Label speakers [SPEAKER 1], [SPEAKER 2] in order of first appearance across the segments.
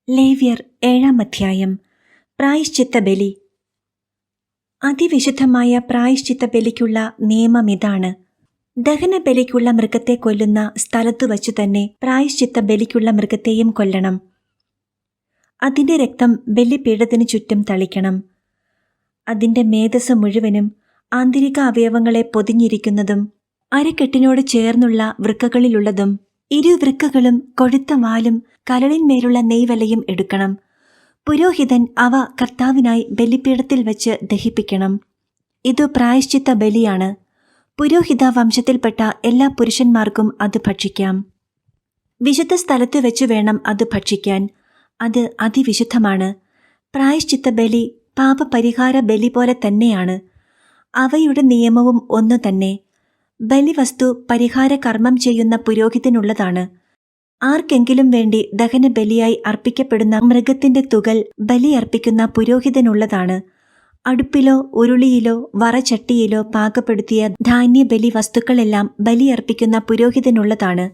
[SPEAKER 1] ലേവ്യർ 7-ാം അധ്യായം. പ്രായശ്ചിത്ത ബലി. അതിവിശുദ്ധമായ പ്രായശ്ചിത്ത ബലിക്കുള്ള നിയമം ഇതാണ്. ദഹനബലിക്കുള്ള മൃഗത്തെ കൊല്ലുന്ന സ്ഥലത്തു വച്ചു തന്നെ പ്രായശ്ചിത്ത ബലിക്കുള്ള മൃഗത്തെയും കൊല്ലണം. അതിന്റെ രക്തം ബലിപീഠത്തിനു ചുറ്റും തളിക്കണം. അതിന്റെ മേധസ് മുഴുവനും ആന്തരിക അവയവങ്ങളെ പൊതിഞ്ഞിരിക്കുന്നതും അരക്കെട്ടിനോട് ചേർന്നുള്ള വൃക്കകളിലുള്ളതും ഇരുവൃക്കകളും കൊഴുത്ത വാലും കരളിന്മേലുള്ള നെയ്വലയും എടുക്കണം. പുരോഹിതൻ അവ കർത്താവിനായി ബലിപീഠത്തിൽ വെച്ച് ദഹിപ്പിക്കണം. ഇതു പ്രായശ്ചിത്ത ബലിയാണ്. പുരോഹിത വംശത്തിൽപ്പെട്ട എല്ലാ പുരുഷന്മാർക്കും അത് ഭക്ഷിക്കാം. വിശുദ്ധ സ്ഥലത്ത് വെച്ചു വേണം അത് ഭക്ഷിക്കാൻ. അത് അതിവിശുദ്ധമാണ്. പ്രായശ്ചിത്ത ബലി പാപപരിഹാര ബലി പോലെ തന്നെയാണ്. അവയുടെ നിയമവും ഒന്നു തന്നെ. ബലിവസ്തു പരിഹാര കർമ്മം ചെയ്യുന്ന പുരോഹിതനുള്ളതാണ്. ആർക്കെങ്കിലും വേണ്ടി ദഹനബലിയായി അർപ്പിക്കപ്പെടുന്ന മൃഗത്തിന്റെ തുകൽ ബലിയർപ്പിക്കുന്ന പുരോഹിതനുള്ളതാണ്. അടുപ്പിലോ ഉരുളിയിലോ വറചട്ടിയിലോ പാകപ്പെടുത്തിയ ധാന്യബലി വസ്തുക്കളെല്ലാം ബലിയർപ്പിക്കുന്ന പുരോഹിതനുള്ളതാണ്.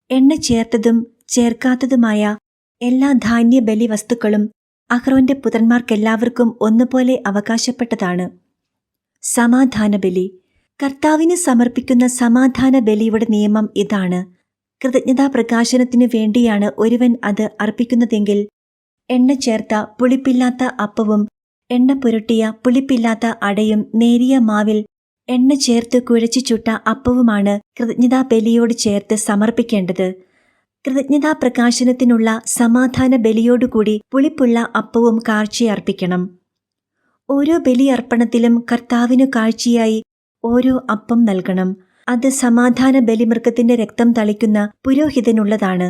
[SPEAKER 1] എണ്ണ ചേർത്തതും ചേർക്കാത്തതുമായ എല്ലാ ധാന്യബലി വസ്തുക്കളും അഹ്റോന്റെ പുത്രന്മാർക്കെല്ലാവർക്കും ഒന്നുപോലെ അവകാശപ്പെട്ടതാണ്. സമാധാനബലി. കർത്താവിന് സമർപ്പിക്കുന്ന സമാധാന ബലിയുടെ നിയമം ഇതാണ്. കൃതജ്ഞതാ പ്രകാശനത്തിനു വേണ്ടിയാണ് ഒരുവൻ അത് അർപ്പിക്കുന്നതെങ്കിൽ എണ്ണ ചേർത്ത പുളിപ്പില്ലാത്ത അപ്പവും എണ്ണ പുരട്ടിയ പുളിപ്പില്ലാത്ത അടയും നേരിയ മാവിൽ എണ്ണ ചേർത്ത് കുഴച്ചു ചുട്ട അപ്പവുമാണ് കൃതജ്ഞതാ ബലിയോട് ചേർത്ത് സമർപ്പിക്കേണ്ടത്. കൃതജ്ഞതാ പ്രകാശനത്തിനുള്ള സമാധാന ബലിയോടുകൂടി പുളിപ്പുള്ള അപ്പവും കാഴ്ചയർപ്പിക്കണം. ഓരോ ബലിയർപ്പണത്തിലും കർത്താവിനു കാഴ്ചയായി ഓരോ അപ്പം നൽകണം. അത് സമാധാന ബലിമൃഗത്തിന്റെ രക്തം തളിക്കുന്ന പുരോഹിതനുള്ളതാണ്.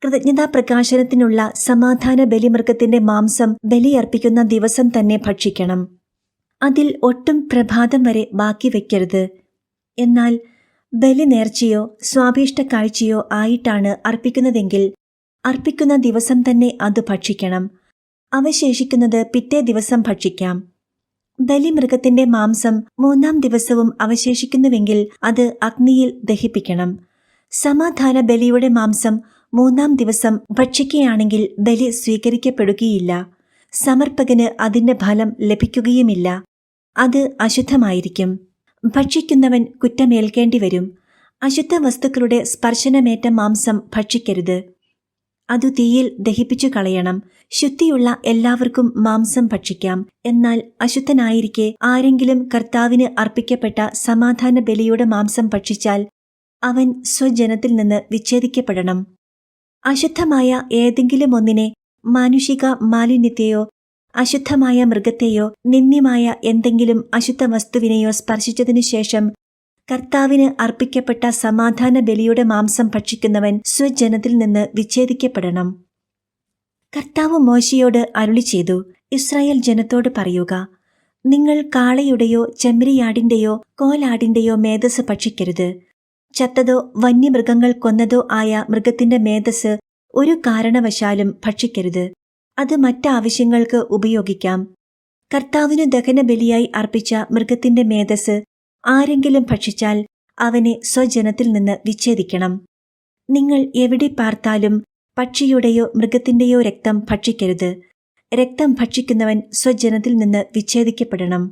[SPEAKER 1] കൃതജ്ഞതാ പ്രകാശനത്തിനുള്ള സമാധാന ബലിമൃഗത്തിന്റെ മാംസം ബലിയർപ്പിക്കുന്ന ദിവസം തന്നെ ഭക്ഷിക്കണം. അതിൽ ഒട്ടും പ്രഭാതം വരെ ബാക്കി വയ്ക്കരുത്. എന്നാൽ ബലി നേർച്ചയോ സ്വാഭീഷ്ട കാഴ്ചയോ ആയിട്ടാണ് അർപ്പിക്കുന്നതെങ്കിൽ അർപ്പിക്കുന്ന ദിവസം തന്നെ അത് ഭക്ഷിക്കണം. അവശേഷിക്കുന്നത് പിറ്റേ ദിവസം ഭക്ഷിക്കാം. ബലിമൃഗത്തിന്റെ മാംസം 3-ാം ദിവസവും അവശേഷിക്കുന്നുവെങ്കിൽ അത് അഗ്നിയിൽ ദഹിപ്പിക്കണം. സമാധാന ബലിയുടെ മാംസം 3-ാം ദിവസം ഭക്ഷിക്കുകയാണെങ്കിൽ ബലി സ്വീകരിക്കപ്പെടുകയില്ല. സമർപ്പകന് അതിന്റെ ഫലം ലഭിക്കുകയുമില്ല. അത് അശുദ്ധമായിരിക്കും. ഭക്ഷിക്കുന്നവൻ കുറ്റമേൽക്കേണ്ടി വരും. അശുദ്ധ വസ്തുക്കളുടെ സ്പർശനമേറ്റ മാംസം ഭക്ഷിക്കരുത്. അതു തീയിൽ ദഹിപ്പിച്ചു കളയണം. ശുദ്ധിയുള്ള എല്ലാവർക്കും മാംസം ഭക്ഷിക്കാം. എന്നാൽ അശുദ്ധനായിരിക്കെ ആരെങ്കിലും കർത്താവിന് അർപ്പിക്കപ്പെട്ട സമാധാന ബലിയുടെ മാംസം ഭക്ഷിച്ചാൽ അവൻ സ്വജനത്തിൽ നിന്ന് വിച്ഛേദിക്കപ്പെടണം. അശുദ്ധമായ ഏതെങ്കിലും ഒന്നിനെ, മാനുഷിക മാലിന്യത്തെയോ അശുദ്ധമായ മൃഗത്തെയോ നിന്ദ്യമായ എന്തെങ്കിലും അശുദ്ധ വസ്തുവിനെയോ സ്പർശിച്ചതിനു ശേഷം കർത്താവിന് അർപ്പിക്കപ്പെട്ട സമാധാന ബലിയുടെ മാംസം ഭക്ഷിക്കുന്നവൻ സ്വജനത്തിൽ നിന്ന് വിച്ഛേദിക്കപ്പെടണം. കർത്താവ് മോശയോട് അരുളി ചെയ്തു, ഇസ്രായേൽ ജനത്തോട് പറയുക, നിങ്ങൾ കാളയുടെയോ ചെമ്മരിയാടിന്റെയോ കോലാടിന്റെയോ മേധസ് ഭക്ഷിക്കരുത്. ചത്തതോ വന്യമൃഗങ്ങൾ കൊന്നതോ ആയ മൃഗത്തിന്റെ മേധസ് ഒരു കാരണവശാലും ഭക്ഷിക്കരുത്. അത് മറ്റാവശ്യങ്ങൾക്ക് ഉപയോഗിക്കാം. കർത്താവിനു ദഹനബലിയായി അർപ്പിച്ച മൃഗത്തിന്റെ മേധസ് ആരെങ്കിലും ഭക്ഷിച്ചാൽ അവനെ സ്വജനത്തിൽ നിന്ന് വിച്ഛേദിക്കണം. നിങ്ങൾ എവിടെ പാർത്താലും പക്ഷിയുടെയോ മൃഗത്തിന്റെയോ രക്തം ഭക്ഷിക്കരുത്. രക്തം ഭക്ഷിക്കുന്നവൻ സ്വജനത്തിൽ നിന്ന് വിച്ഛേദിക്കപ്പെടണം.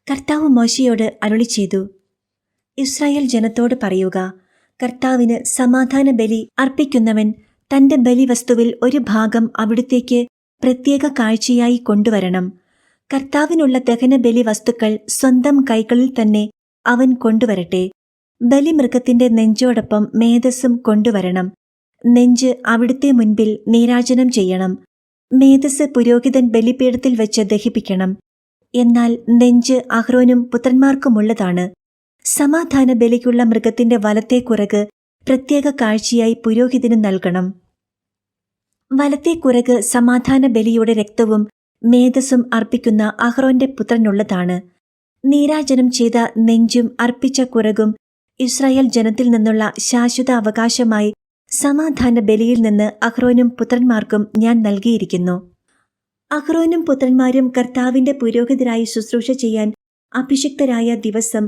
[SPEAKER 1] കർത്താവ് മോശയോട് അരുളി ചെയ്തു, ഇസ്രായേൽ ജനത്തോട് പറയുക, കർത്താവിന് സമാധാന ബലി അർപ്പിക്കുന്നവൻ തന്റെ ബലിവസ്തുവിൽ ഒരു ഭാഗം അവിടുത്തേക്ക് പ്രത്യേക കാഴ്ചയായി കൊണ്ടുവരണം. കർത്താവിനുള്ള ദഹനബലി വസ്തുക്കൾ സ്വന്തം കൈകളിൽ തന്നെ അവൻ കൊണ്ടുവരട്ടെ. ബലിമൃഗത്തിന്റെ നെഞ്ചോടൊപ്പം മേധസ്സും കൊണ്ടുവരണം. നെഞ്ച് അവിടുത്തെ മുൻപിൽ നീരാജനം ചെയ്യണം. മേധസ് പുരോഹിതൻ ബലിപീഠത്തിൽ വെച്ച് ദഹിപ്പിക്കണം. എന്നാൽ നെഞ്ച് അഹ്റോനും പുത്രന്മാർക്കുമുള്ളതാണ്. സമാധാന ബലിക്കുള്ള മൃഗത്തിന്റെ വലത്തെ കുറക് പ്രത്യേക കാഴ്ചയായി പുരോഹിതന് നൽകണം. വലത്തെ കുറക് സമാധാന ബലിയുടെ രക്തവും മേധസ്സും അർപ്പിക്കുന്ന അഹ്റോന്റെ പുത്രനുള്ളതാണ്. നീരാജനം ചെയ്ത നെഞ്ചും അർപ്പിച്ച കുറകും ഇസ്രായേൽ ജനത്തിൽ നിന്നുള്ള ശാശ്വത അവകാശമായി സമാധാന ബലിയിൽ നിന്ന് അഹ്റോനും പുത്രന്മാർക്കും ഞാൻ നൽകിയിരിക്കുന്നു. അഹ്റോനും പുത്രന്മാരും കർത്താവിന്റെ പുരോഹിതരായി ശുശ്രൂഷ ചെയ്യാൻ അഭിഷിക്തരായ ദിവസം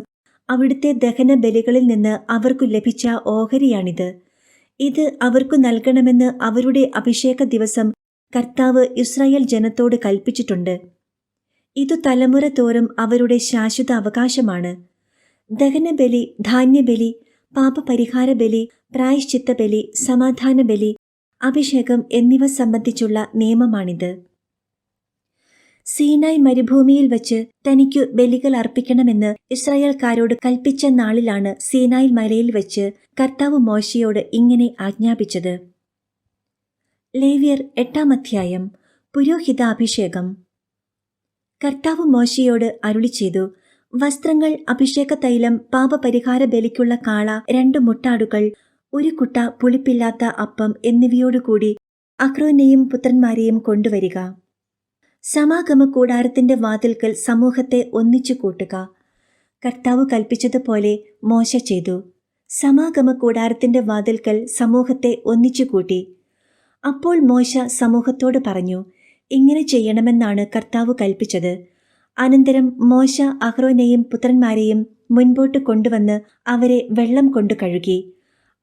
[SPEAKER 1] അവിടുത്തെ ദഹന ബലികളിൽ നിന്ന് അവർക്കു ലഭിച്ച ഓഹരിയാണിത്. ഇത് അവർക്കു നൽകണമെന്ന് അവരുടെ അഭിഷേക ദിവസം കർത്താവ് ഇസ്രായേൽ ജനത്തോട് കൽപ്പിച്ചിട്ടുണ്ട്. ഇതു തലമുറ തോറും അവരുടെ ശാശ്വത അവകാശമാണ്. ദഹനബലി, ധാന്യബലി, പാപപരിഹാര ബലി, പ്രായശ്ചിത്ത ബലി, സമാധാന ബലി, അഭിഷേകം എന്നിവ സംബന്ധിച്ചുള്ള നിയമമാണിത്. സീനായ് മരുഭൂമിയിൽ വച്ച് തനിക്കു ബലികൾ അർപ്പിക്കണമെന്ന് ഇസ്രായേൽക്കാരോട് കൽപ്പിച്ച നാളിലാണ് സീനായ് മലയിൽ വച്ച് കർത്താവ് മോശയോട് ഇങ്ങനെ ആജ്ഞാപിച്ചത്. ലേവ്യർ 8-ാം അധ്യായം. പുരോഹിതാഭിഷേകം. കർത്താവ് മോശയോട് അരുളി ചെയ്തു, വസ്ത്രങ്ങൾ, അഭിഷേക തൈലം, പാപപരിഹാര ബലിക്കുള്ള കാള, 2 മുട്ടാടുകൾ, 1 കുട്ട പുളിപ്പില്ലാത്ത അപ്പം എന്നിവയോടുകൂടി അഹ്റോനെയും പുത്രന്മാരെയും കൊണ്ടുവരിക. സമാഗമ കൂടാരത്തിന്റെ വാതിൽക്കൽ സമൂഹത്തെ ഒന്നിച്ചു കൂട്ടുക. കർത്താവ് കൽപ്പിച്ചതുപോലെ മോശ ചെയ്തു. സമാഗമ കൂടാരത്തിന്റെ വാതിൽക്കൽ സമൂഹത്തെ ഒന്നിച്ചു കൂട്ടി. അപ്പോൾ മോശ സമൂഹത്തോട് പറഞ്ഞു, ഇങ്ങനെ ചെയ്യണമെന്നാണ് കർത്താവ് കൽപ്പിച്ചത്. അനന്തരം മോശ അഹ്റോനെയും പുത്രന്മാരെയും മുൻപോട്ട് കൊണ്ടുവന്ന് അവരെ വെള്ളം കൊണ്ട് കഴുകി.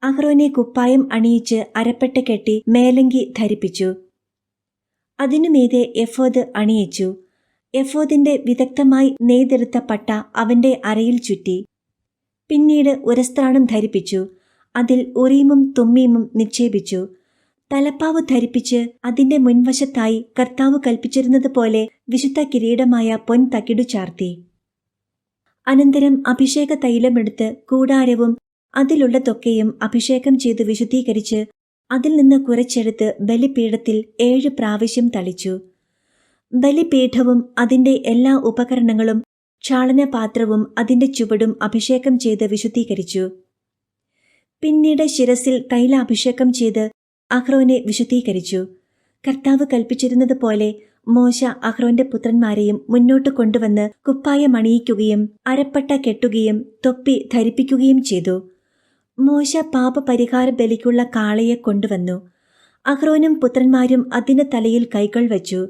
[SPEAKER 1] അഹ്റോനെ കുപ്പായം അണിയിച്ച് അരപ്പട്ട കെട്ടി മേലങ്കി ധരിപ്പിച്ചു. അതിനുമീതെ എഫോദ് അണിയിച്ചു. എഫോദിന്റെ വിദഗ്ധമായി നെയ്തെടുത്ത പട്ട അവന്റെ അരയിൽ ചുറ്റി. പിന്നീട് ഉരസ്ത്രാണം ധരിപ്പിച്ചു. അതിൽ ഉറീമും തുമ്മീമും നിക്ഷേപിച്ചു. തലപ്പാവ് ധരിപ്പിച്ച് അതിന്റെ മുൻവശത്തായി കർത്താവ് കൽപ്പിച്ചിരുന്നതുപോലെ വിശുദ്ധ കിരീടമായ പൊൻതകിടു ചാർത്തി. അനന്തരം അഭിഷേക തൈലമെടുത്ത് കൂടാരവും അതിലുള്ളതൊക്കെയും അഭിഷേകം ചെയ്ത് വിശുദ്ധീകരിച്ച് അതിൽ നിന്ന് കുറച്ചെടുത്ത് ബലിപീഠത്തിൽ 7 പ്രാവശ്യം തളിച്ചു. ബലിപീഠവും അതിന്റെ എല്ലാ ഉപകരണങ്ങളും ക്ഷാളനപാത്രവും അതിന്റെ ചുവടും അഭിഷേകം ചെയ്ത് വിശുദ്ധീകരിച്ചു. പിന്നീട് ശിരസിൽ തൈലാഭിഷേകം ചെയ്ത് അഹ്റോനെ വിശുദ്ധീകരിച്ചു. കർത്താവ് കൽപ്പിച്ചിരുന്നതുപോലെ മോശ അഹ്റോന്റെ പുത്രന്മാരെയും മുന്നോട്ട് കൊണ്ടുവന്ന് കുപ്പായമണിയിക്കുകയും അരപ്പട്ട കെട്ടുകയും തൊപ്പി ധരിപ്പിക്കുകയും ചെയ്തു. മോശ പാപപരിഹാര ബലിക്കുള്ള കാളയെ കൊണ്ടുവന്നു. അഹ്റോനും പുത്രന്മാരും അതിന് തലയിൽ കൈകൾ വച്ചു.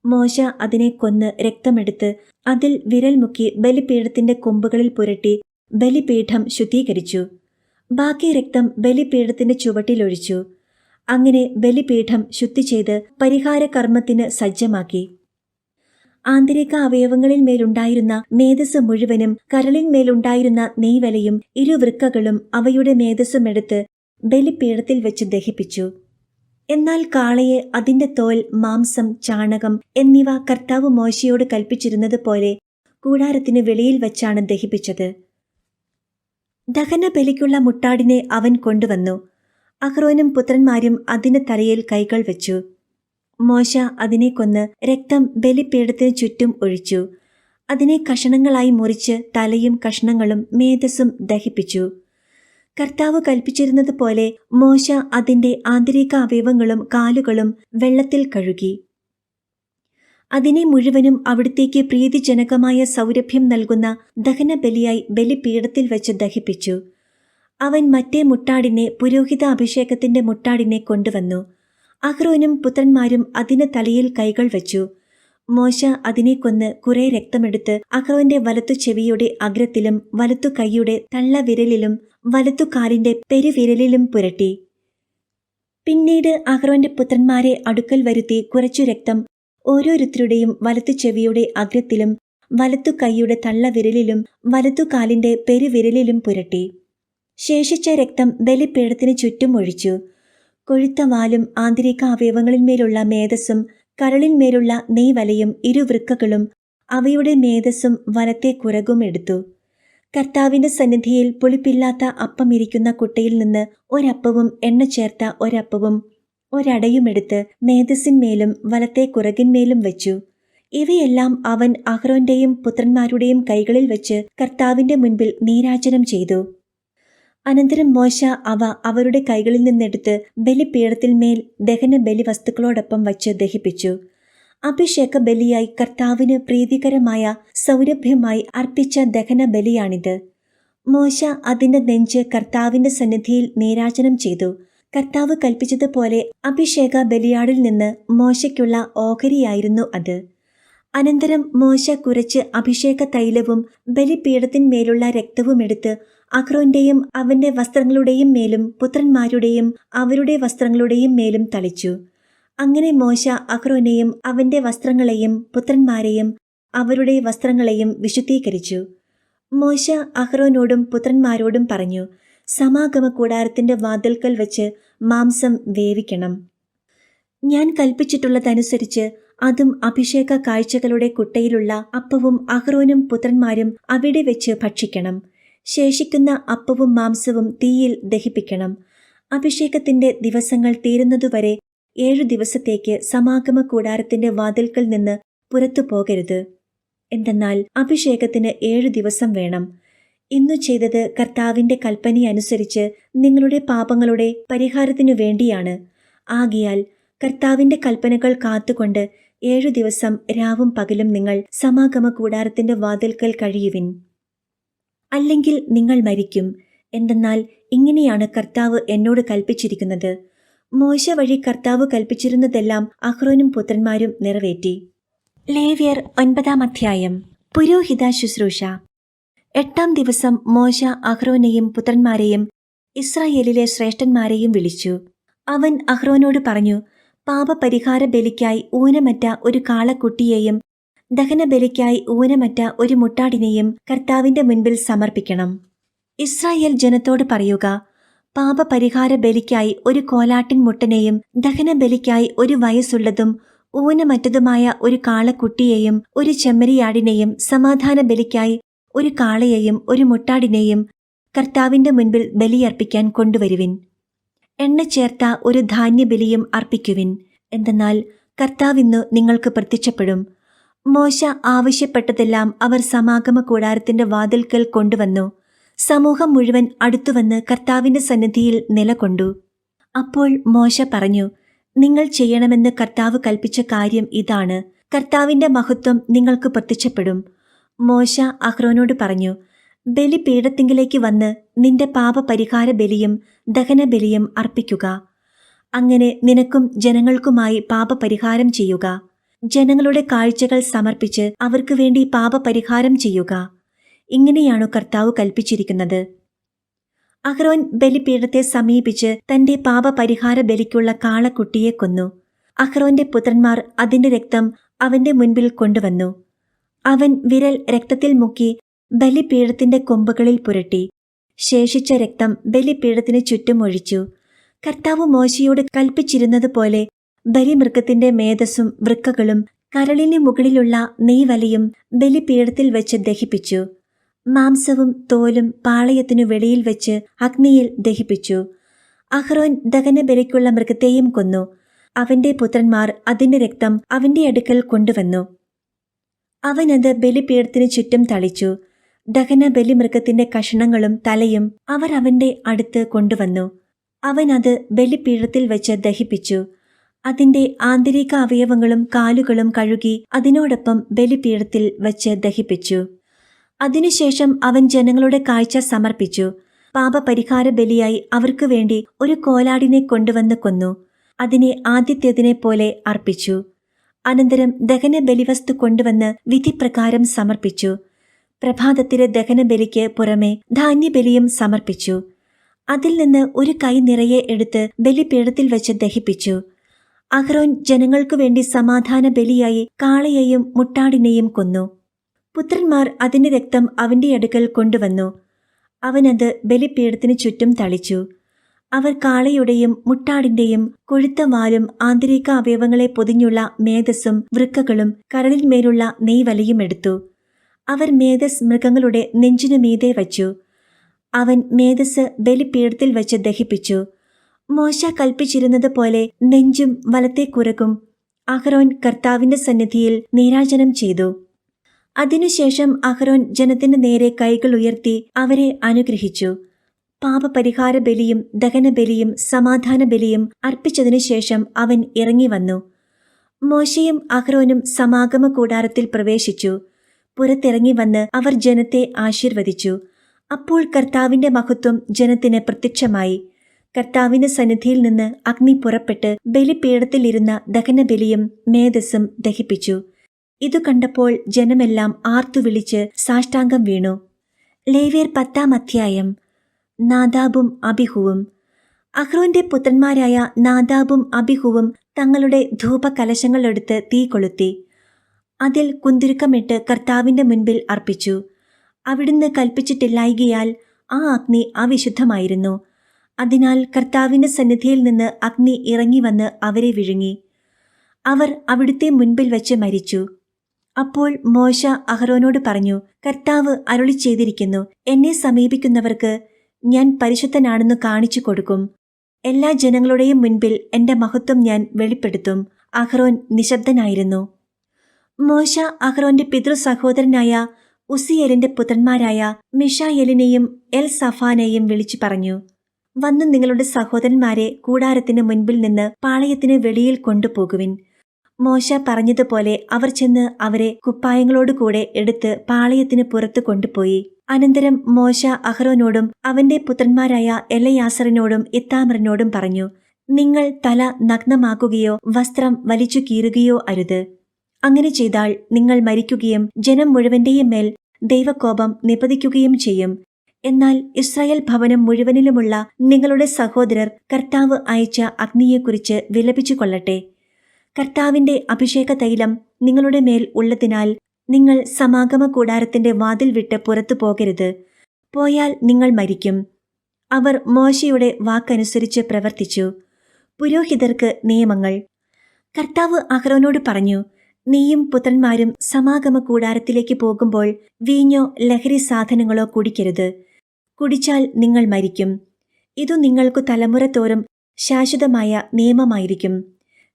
[SPEAKER 1] മോശ അതിനെ കൊന്ന് രക്തമെടുത്ത് അതിൽ വിരൽ മുക്കി ബലിപീഠത്തിന്റെ കൊമ്പുകളിൽ പുരട്ടി ബലിപീഠം ശുദ്ധീകരിച്ചു. ബാക്കി രക്തം ബലിപീഠത്തിന്റെ ചുവട്ടിലൊഴിച്ചു. അങ്ങനെ ബലിപീഠം ശുദ്ധി ചെയ്ത് പരിഹാര കർമ്മത്തിന് സജ്ജമാക്കി. ആന്തരിക അവയവങ്ങളിന്മേലുണ്ടായിരുന്ന മേധസ് മുഴുവനും കരളിന്മേലുണ്ടായിരുന്ന നെയ്വലയും ഇരുവൃക്കകളും അവയുടെ മേധസ്സുമെടുത്ത് ബലിപീഠത്തിൽ വെച്ച് ദഹിപ്പിച്ചു. എന്നാൽ കാളയെ, അതിന്റെ തോൽ, മാംസം, ചാണകം എന്നിവ കർത്താവ് മോശയോട് കൽപ്പിച്ചിരുന്നത് പോലെ കൂടാരത്തിന് വെളിയിൽ വച്ചാണ് ദഹിപ്പിച്ചത്. ദഹനബലിക്കുള്ള മുട്ടാടിനെ അവൻ കൊണ്ടുവന്നു. അഹ്റോനും പുത്രന്മാരും അതിന് തലയിൽ കൈകൾ വെച്ചു. മോശ അതിനെ കൊന്ന് രക്തം ബലിപീഠത്തിന് ചുറ്റും ഒഴിച്ചു. അതിനെ കഷണങ്ങളായി മുറിച്ച് തലയും കഷണങ്ങളും മേധസ്സും ദഹിപ്പിച്ചു. കർത്താവ് കൽപ്പിച്ചിരുന്നതുപോലെ മോശ അതിന്റെ ആന്തരിക അവയവങ്ങളും കാലുകളും വെള്ളത്തിൽ കഴുകി. അതിനെ മുഴുവനും അവിടത്തേക്ക് പ്രീതിജനകമായ സൗരഭ്യം നൽകുന്ന ദഹനബലിയായി ബലിപീഠത്തിൽ വെച്ച് ദഹിപ്പിച്ചു. അവൻ മറ്റേ മുട്ടാടിനെ, പുരോഹിത അഭിഷേകത്തിന്റെ മുട്ടാടിനെ കൊണ്ടുവന്നു. അഹ്റോനും പുത്രന്മാരും അതിന് തലയിൽ കൈകൾ വച്ചു. മോശ അതിനെ കൊന്ന് കുറെ രക്തമെടുത്ത് അഹ്റോന്റെ വലത്തു ചെവിയുടെ അഗ്രത്തിലും വലത്തു കൈയുടെ തള്ളവിരലിലും വലത്തു കാലിന്റെ പെരുവിരലിലും പുരട്ടി. പിന്നീട് അഹ്റോന്റെ പുത്രന്മാരെ അടുക്കൽ വരുത്തി കുറച്ചു രക്തം ഓരോരുത്തരുടെയും വലത്തു ചെവിയുടെ അഗ്രത്തിലും വലത്തു കൈയുടെ തള്ളവിരലിലും വലത്തു കാലിന്റെ പെരുവിരലിലും പുരട്ടി. ശേഷിച്ച രക്തം ബലിപീഠത്തിന് ചുറ്റും ഒഴിച്ചു. കൊഴുത്ത വാലും ആന്തരിക അവയവങ്ങളിന്മേലുള്ള മേധസ്സും കരളിന്മേലുള്ള നെയ്വലയും ഇരുവൃക്കകളും അവയുടെ മേധസ്സും വലത്തെ കുരകും എടുത്തു. കർത്താവിന്റെ സന്നിധിയിൽ പുളിപ്പില്ലാത്ത അപ്പം ഇരിക്കുന്ന കുട്ടയിൽ നിന്ന് ഒരപ്പവും എണ്ണ ചേർത്ത ഒരപ്പവും ഒരടയുമെടുത്ത് മേധസ്സിന്മേലും വലത്തെ കുരകിന്മേലും വെച്ചു. ഇവയെല്ലാം അവൻ അഹ്റോന്റെയും പുത്രന്മാരുടെയും കൈകളിൽ വെച്ച് കർത്താവിന്റെ മുൻപിൽ നീരാജനം ചെയ്തു. അനന്തരം മോശ അവ അവരുടെ കൈകളിൽ നിന്നെടുത്ത് ബലിപീഠത്തിന്മേൽ ദഹന ബലി വസ്തുക്കളോടൊപ്പം വച്ച് ദഹിപ്പിച്ചു. അഭിഷേക ബലിയായി കർത്താവിന് പ്രീതികരമായ സൗരഭ്യമായി അർപ്പിച്ച ദഹന ബലിയാണിത്. മോശ അതിന്റെ നെഞ്ച് കർത്താവിന്റെ സന്നിധിയിൽ നീരാജനം ചെയ്തു. കർത്താവ് കൽപ്പിച്ചതുപോലെ അഭിഷേക ബലിയാടിൽ നിന്ന് മോശയ്ക്കുള്ള ഓഹരിയായിരുന്നു അത്. അനന്തരം മോശ കുറച്ച് അഭിഷേക തൈലവും ബലിപീഠത്തിന്മേലുള്ള രക്തവുമെടുത്ത് അഹ്റോന്റെയും അവന്റെ വസ്ത്രങ്ങളുടെയും മേലും പുത്രന്മാരുടെയും അവരുടെ വസ്ത്രങ്ങളുടെയും മേലും തളിച്ചു. അങ്ങനെ മോശ അഹ്റോനെയും അവന്റെ വസ്ത്രങ്ങളെയും പുത്രന്മാരെയും അവരുടെ വസ്ത്രങ്ങളെയും വിശുദ്ധീകരിച്ചു. മോശ അഹ്റോനോടും പുത്രന്മാരോടും പറഞ്ഞു, സമാഗമ കൂടാരത്തിന്റെ വാതിൽക്കൽ വെച്ച് മാംസം വേവിക്കണം. ഞാൻ കൽപ്പിച്ചിട്ടുള്ളതനുസരിച്ച് അതും അഭിഷേക കാഴ്ചകളുടെ കുട്ടയിലുള്ള അപ്പവും അഹ്റോനും പുത്രന്മാരും അവിടെ വെച്ച് ഭക്ഷിക്കണം. ശേഷിക്കുന്ന അപ്പവും മാംസവും തീയിൽ ദഹിപ്പിക്കണം. അഭിഷേകത്തിന്റെ ദിവസങ്ങൾ തീരുന്നതുവരെ 7 ദിവസത്തേക്ക് സമാഗമ കൂടാരത്തിന്റെ വാതിൽക്കൽ നിന്ന് പുറത്തു പോകരുത്. എന്തെന്നാൽ അഭിഷേകത്തിന് 7 ദിവസം വേണം. ഇന്നു ചെയ്തത് കർത്താവിന്റെ കൽപ്പനയനുസരിച്ച് നിങ്ങളുടെ പാപങ്ങളുടെ പരിഹാരത്തിനു വേണ്ടിയാണ്. ആകയാൽ കർത്താവിന്റെ കൽപ്പനകൾ കാത്തുകൊണ്ട് 7 ദിവസം രാവും പകലും നിങ്ങൾ സമാഗമ കൂടാരത്തിന്റെ വാതിൽക്കൽ കഴിയുവിൻ. അല്ലെങ്കിൽ നിങ്ങൾ മരിക്കും. എന്തെന്നാൽ ഇങ്ങനെയാണ് കർത്താവ് എന്നോട് കൽപ്പിച്ചിരിക്കുന്നത്. മോശ വഴി കർത്താവ് കൽപ്പിച്ചിരുന്നതെല്ലാം അഹ്റോനും പുത്രന്മാരും നിറവേറ്റി. ലേവ്യർ 9-ാം അധ്യായം. പുരോഹിത ശുശ്രൂഷ. 8-ാം ദിവസം മോശ അഹ്റോനെയും പുത്രന്മാരെയും ഇസ്രായേലിലെ ശ്രേഷ്ഠന്മാരെയും വിളിച്ചു. അവൻ അഹ്റോനോട് പറഞ്ഞു, പാപപരിഹാര ബലിക്കായി ഊനമറ്റ ഒരു കാളക്കുട്ടിയെയും ദഹനബലിക്കായി ഊനമറ്റ ഒരു മുട്ടാടിനെയും കർത്താവിന്റെ മുൻപിൽ സമർപ്പിക്കണം. ഇസ്രായേൽ ജനത്തോട് പറയുക, പാപപരിഹാര ബലിക്കായി ഒരു കോലാട്ടിൻ മുട്ടനെയും ദഹനബലിക്കായി ഒരു വയസ്സുള്ളതും ഊനമറ്റതുമായ ഒരു കാളക്കുട്ടിയെയും ഒരു ചെമ്മരിയാടിനെയും സമാധാന ബലിക്കായി ഒരു കാളയെയും ഒരു മുട്ടാടിനെയും കർത്താവിന്റെ മുൻപിൽ ബലിയർപ്പിക്കാൻ കൊണ്ടുവരുവിൻ. എണ്ണ ചേർത്ത ഒരു ധാന്യബലിയും അർപ്പിക്കുവിൻ. എന്തെന്നാൽ കർത്താവിന്നു നിങ്ങൾക്ക് പ്രത്യക്ഷപ്പെടും. മോശ ആവശ്യപ്പെട്ടതെല്ലാം അവർ സമാഗമ കൂടാരത്തിന്റെ വാതിൽക്കൽ കൊണ്ടുവന്നു. സമൂഹം മുഴുവൻ അടുത്തുവന്ന് കർത്താവിന്റെ സന്നിധിയിൽ നിലകൊണ്ടു. അപ്പോൾ മോശ പറഞ്ഞു, നിങ്ങൾ ചെയ്യണമെന്ന് കർത്താവ് കൽപ്പിച്ച കാര്യം ഇതാണ്. കർത്താവിന്റെ മഹത്വം നിങ്ങൾക്ക് പ്രത്യക്ഷപ്പെടും. മോശ അഹ്റോനോട് പറഞ്ഞു, ബലിപീഠത്തിങ്കിലേക്ക് വന്ന് നിന്റെ പാപപരിഹാര ബലിയും ദഹനബലിയും അർപ്പിക്കുക. അങ്ങനെ നിനക്കും ജനങ്ങൾക്കുമായി പാപപരിഹാരം ചെയ്യുക. ജനങ്ങളുടെ കാഴ്ചകൾ സമർപ്പിച്ച് അവർക്ക് വേണ്ടി പാപപരിഹാരം ചെയ്യുക. ഇങ്ങനെയാണു കർത്താവ് കൽപ്പിച്ചിരിക്കുന്നത്. അഹ്റോൻ ബലിപീഠത്തെ സമീപിച്ച് തന്റെ പാപപരിഹാര ബലിക്കുള്ള കാളക്കുട്ടിയെ കൊന്നു. അഹ്റോന്റെ പുത്രന്മാർ അതിന്റെ രക്തം അവന്റെ മുൻപിൽ കൊണ്ടുവന്നു. അവൻ വിരൽ രക്തത്തിൽ മുക്കി ബലിപീഠത്തിന്റെ കൊമ്പുകളിൽ പുരട്ടി. ശേഷിച്ച രക്തം ബലിപീഠത്തിന് ചുറ്റും ഒഴിച്ചു. കർത്താവ് മോശയോട് കൽപ്പിച്ചിരുന്നതുപോലെ ബലിമൃഗത്തിന്റെ മേധസ്സും വൃക്കകളും കരളിന് മുകളിലുള്ള നെയ്വലയും ബലിപീഠത്തിൽ വെച്ച് ദഹിപ്പിച്ചു. മാംസവും തോലും പാളയത്തിനു വെളിയിൽ വെച്ച് അഗ്നിയിൽ ദഹിപ്പിച്ചു. അഹ്റോൻ ദഹനബലിക്കുള്ള മൃഗത്തെയും കൊന്നു. അവന്റെ പുത്രന്മാർ അതിന്റെ രക്തം അവന്റെ അടുക്കൽ കൊണ്ടുവന്നു. അവനത് ബലിപീഠത്തിന് ചുറ്റും തളിച്ചു. ദഹന ബലിമൃഗത്തിന്റെ കഷണങ്ങളും തലയും അവർ അവന്റെ അടുത്ത് കൊണ്ടുവന്നു. അവനത് ബലിപീഠത്തിൽ വെച്ച് ദഹിപ്പിച്ചു. അതിന്റെ ആന്തരിക അവയവങ്ങളും കാലുകളും കഴുകി അതിനോടൊപ്പം ബലിപീഠത്തിൽ വച്ച് ദഹിപ്പിച്ചു. അതിനുശേഷം അവൻ ജനങ്ങളുടെ കാഴ്ച സമർപ്പിച്ചു. പാപപരിഹാര ബലിയായി അവർക്കു വേണ്ടി ഒരു കോലാടിനെ കൊണ്ടുവന്ന് കൊന്നു. അതിനെ ആദ്യത്തേതിനെ പോലെ അർപ്പിച്ചു. അനന്തരം ദഹന ബലിവസ്തു കൊണ്ടുവന്ന് വിധിപ്രകാരം സമർപ്പിച്ചു. പ്രഭാതത്തിലെ ദഹനബലിക്ക് പുറമെ ധാന്യബലിയും സമർപ്പിച്ചു. അതിൽ നിന്ന് ഒരു കൈ നിറയെ എടുത്ത് ബലിപീഠത്തിൽ വെച്ച് ദഹിപ്പിച്ചു. അഹ്റോൻ ജനങ്ങൾക്കു വേണ്ടി സമാധാന ബലിയായി കാളയെയും മുട്ടാടിനെയും കൊന്നു. പുത്രന്മാർ അതിന്റെ രക്തം അവന്റെ അടുക്കൽ കൊണ്ടുവന്നു. അവനത് ബലിപീഠത്തിന് ചുറ്റും തളിച്ചു. അവർ കാളയുടെയും മുട്ടാടിന്റെയും കൊഴുത്ത വാലും ആന്തരിക അവയവങ്ങളെ പൊതിഞ്ഞുള്ള മേധസ്സും വൃക്കകളും കരളിന്മേലുള്ള നെയ്വലയും എടുത്തു. അവർ മേധസ് മൃഗങ്ങളുടെ നെഞ്ചിനു മീതെ വച്ചു. അവൻ മേധസ് ബലിപീഠത്തിൽ വച്ച് ദഹിപ്പിച്ചു. മോശ കൽപ്പിച്ചിരുന്നത് പോലെ നെഞ്ചും വലത്തെ കുരക്കും അഹ്റോൻ കർത്താവിന്റെ സന്നിധിയിൽ നീരാജനം ചെയ്തു. അതിനുശേഷം അഹ്റോൻ ജനത്തിന്റെ നേരെ കൈകൾ ഉയർത്തി അവരെ അനുഗ്രഹിച്ചു. പാപപരിഹാര ബലിയും ദഹനബലിയും സമാധാന ബലിയും അർപ്പിച്ചതിനുശേഷം അവൻ ഇറങ്ങി വന്നു. മോശയും അഹ്റോനും സമാഗമ കൂടാരത്തിൽ പ്രവേശിച്ചു. പുറത്തിറങ്ങി വന്ന് അവർ ജനത്തെ ആശീർവദിച്ചു. അപ്പോൾ കർത്താവിന്റെ മഹത്വം ജനത്തിന് പ്രത്യക്ഷമായി. കർത്താവിന്റെ സന്നിധിയിൽ നിന്ന് അഗ്നി പുറപ്പെട്ട് ബലിപീഠത്തിലിരുന്ന ദഹനബലിയും മേധസ്സും ദഹിപ്പിച്ചു. ഇതു കണ്ടപ്പോൾ ജനമെല്ലാം ആർത്തുവിളിച്ച് സാഷ്ടാംഗം വീണു. ലേവ്യർ 10-ാം അധ്യായം. നാദാബും അബിഹുവും. അഹ്റോന്റെ പുത്രന്മാരായ നാദാബും അബിഹുവും തങ്ങളുടെ ധൂപകലശങ്ങളെടുത്ത് തീ കൊളുത്തി അതിൽ കുന്തുരുക്കമിട്ട് കർത്താവിന്റെ മുൻപിൽ അർപ്പിച്ചു. അവിടുന്ന് കൽപ്പിച്ചിട്ടില്ലായ്കയാൽ ആ അഗ്നി അവിശുദ്ധമായിരുന്നു. അതിനാൽ കർത്താവിന്റെ സന്നിധിയിൽ നിന്ന് അഗ്നി ഇറങ്ങിവന്ന് അവരെ വിഴുങ്ങി. അവർ അവിടുത്തെ മുൻപിൽ വച്ച് മരിച്ചു. അപ്പോൾ മോശ അഹ്റോനോട് പറഞ്ഞു, കർത്താവ് അരുളി ചെയ്തിരിക്കുന്നു, എന്നെ സമീപിക്കുന്നവർക്ക് ഞാൻ പരിശുദ്ധനാണെന്ന് കാണിച്ചു കൊടുക്കും. എല്ലാ ജനങ്ങളുടെയും മുൻപിൽ എന്റെ മഹത്വം ഞാൻ വെളിപ്പെടുത്തും. അഹ്റോൻ നിശബ്ദനായിരുന്നു. മോശ അഹ്റോന്റെ പിതൃ സഹോദരനായ ഉസിയേലിന്റെ പുത്രന്മാരായ മിഷായേലിനെയും എൽസഫാനെയും വിളിച്ചു പറഞ്ഞു, വന്നു നിങ്ങളുടെ സഹോദരന്മാരെ കൂടാരത്തിന് മുൻപിൽ നിന്ന് പാളയത്തിന് വെളിയിൽ കൊണ്ടുപോകുവിൻ. മോശ പറഞ്ഞതുപോലെ അവർ ചെന്ന് അവരെ കുപ്പായങ്ങളോടുകൂടെ എടുത്ത് പാളയത്തിന് പുറത്തു കൊണ്ടുപോയി. അനന്തരം മോശ അഹ്റോനോടും അവന്റെ പുത്രന്മാരായ എലയാസറിനോടും ഇത്താമറിനോടും പറഞ്ഞു, നിങ്ങൾ തല നഗ്നമാക്കുകയോ വസ്ത്രം വലിച്ചു കീറുകയോ അരുത്. അങ്ങനെ ചെയ്താൽ നിങ്ങൾ മരിക്കുകയും ജനം മുഴുവന്റെയും മേൽ ദൈവകോപം നിപതിക്കുകയും ചെയ്യും. എന്നാൽ ഇസ്രായേൽ ഭവനം മുഴുവനിലുമുള്ള നിങ്ങളുടെ സഹോദരർ കർത്താവ് അയച്ച അഗ്നിയെക്കുറിച്ച് വിലപിച്ചു കൊള്ളട്ടെ. കർത്താവിന്റെ അഭിഷേക തൈലം നിങ്ങളുടെ മേൽ ഉള്ളതിനാൽ നിങ്ങൾ സമാഗമ കൂടാരത്തിന്റെ വാതിൽ വിട്ട് പുറത്തു പോകരുത്. പോയാൽ നിങ്ങൾ മരിക്കും. അവർ മോശയുടെ വാക്കനുസരിച്ച് പ്രവർത്തിച്ചു. പുരോഹിതർക്ക് നിയമങ്ങൾ. കർത്താവ് അഹ്റോനോട് പറഞ്ഞു, നീയും പുത്രന്മാരും സമാഗമ കൂടാരത്തിലേക്ക് പോകുമ്പോൾ വീഞ്ഞോ ലഹരി സാധനങ്ങളോ കുടിക്കരുത്. കുടിച്ചാൽ നിങ്ങൾ മരിക്കും. ഇതു നിങ്ങൾക്കു തലമുറ തോറും ശാശ്വതമായ നിയമമായിരിക്കും.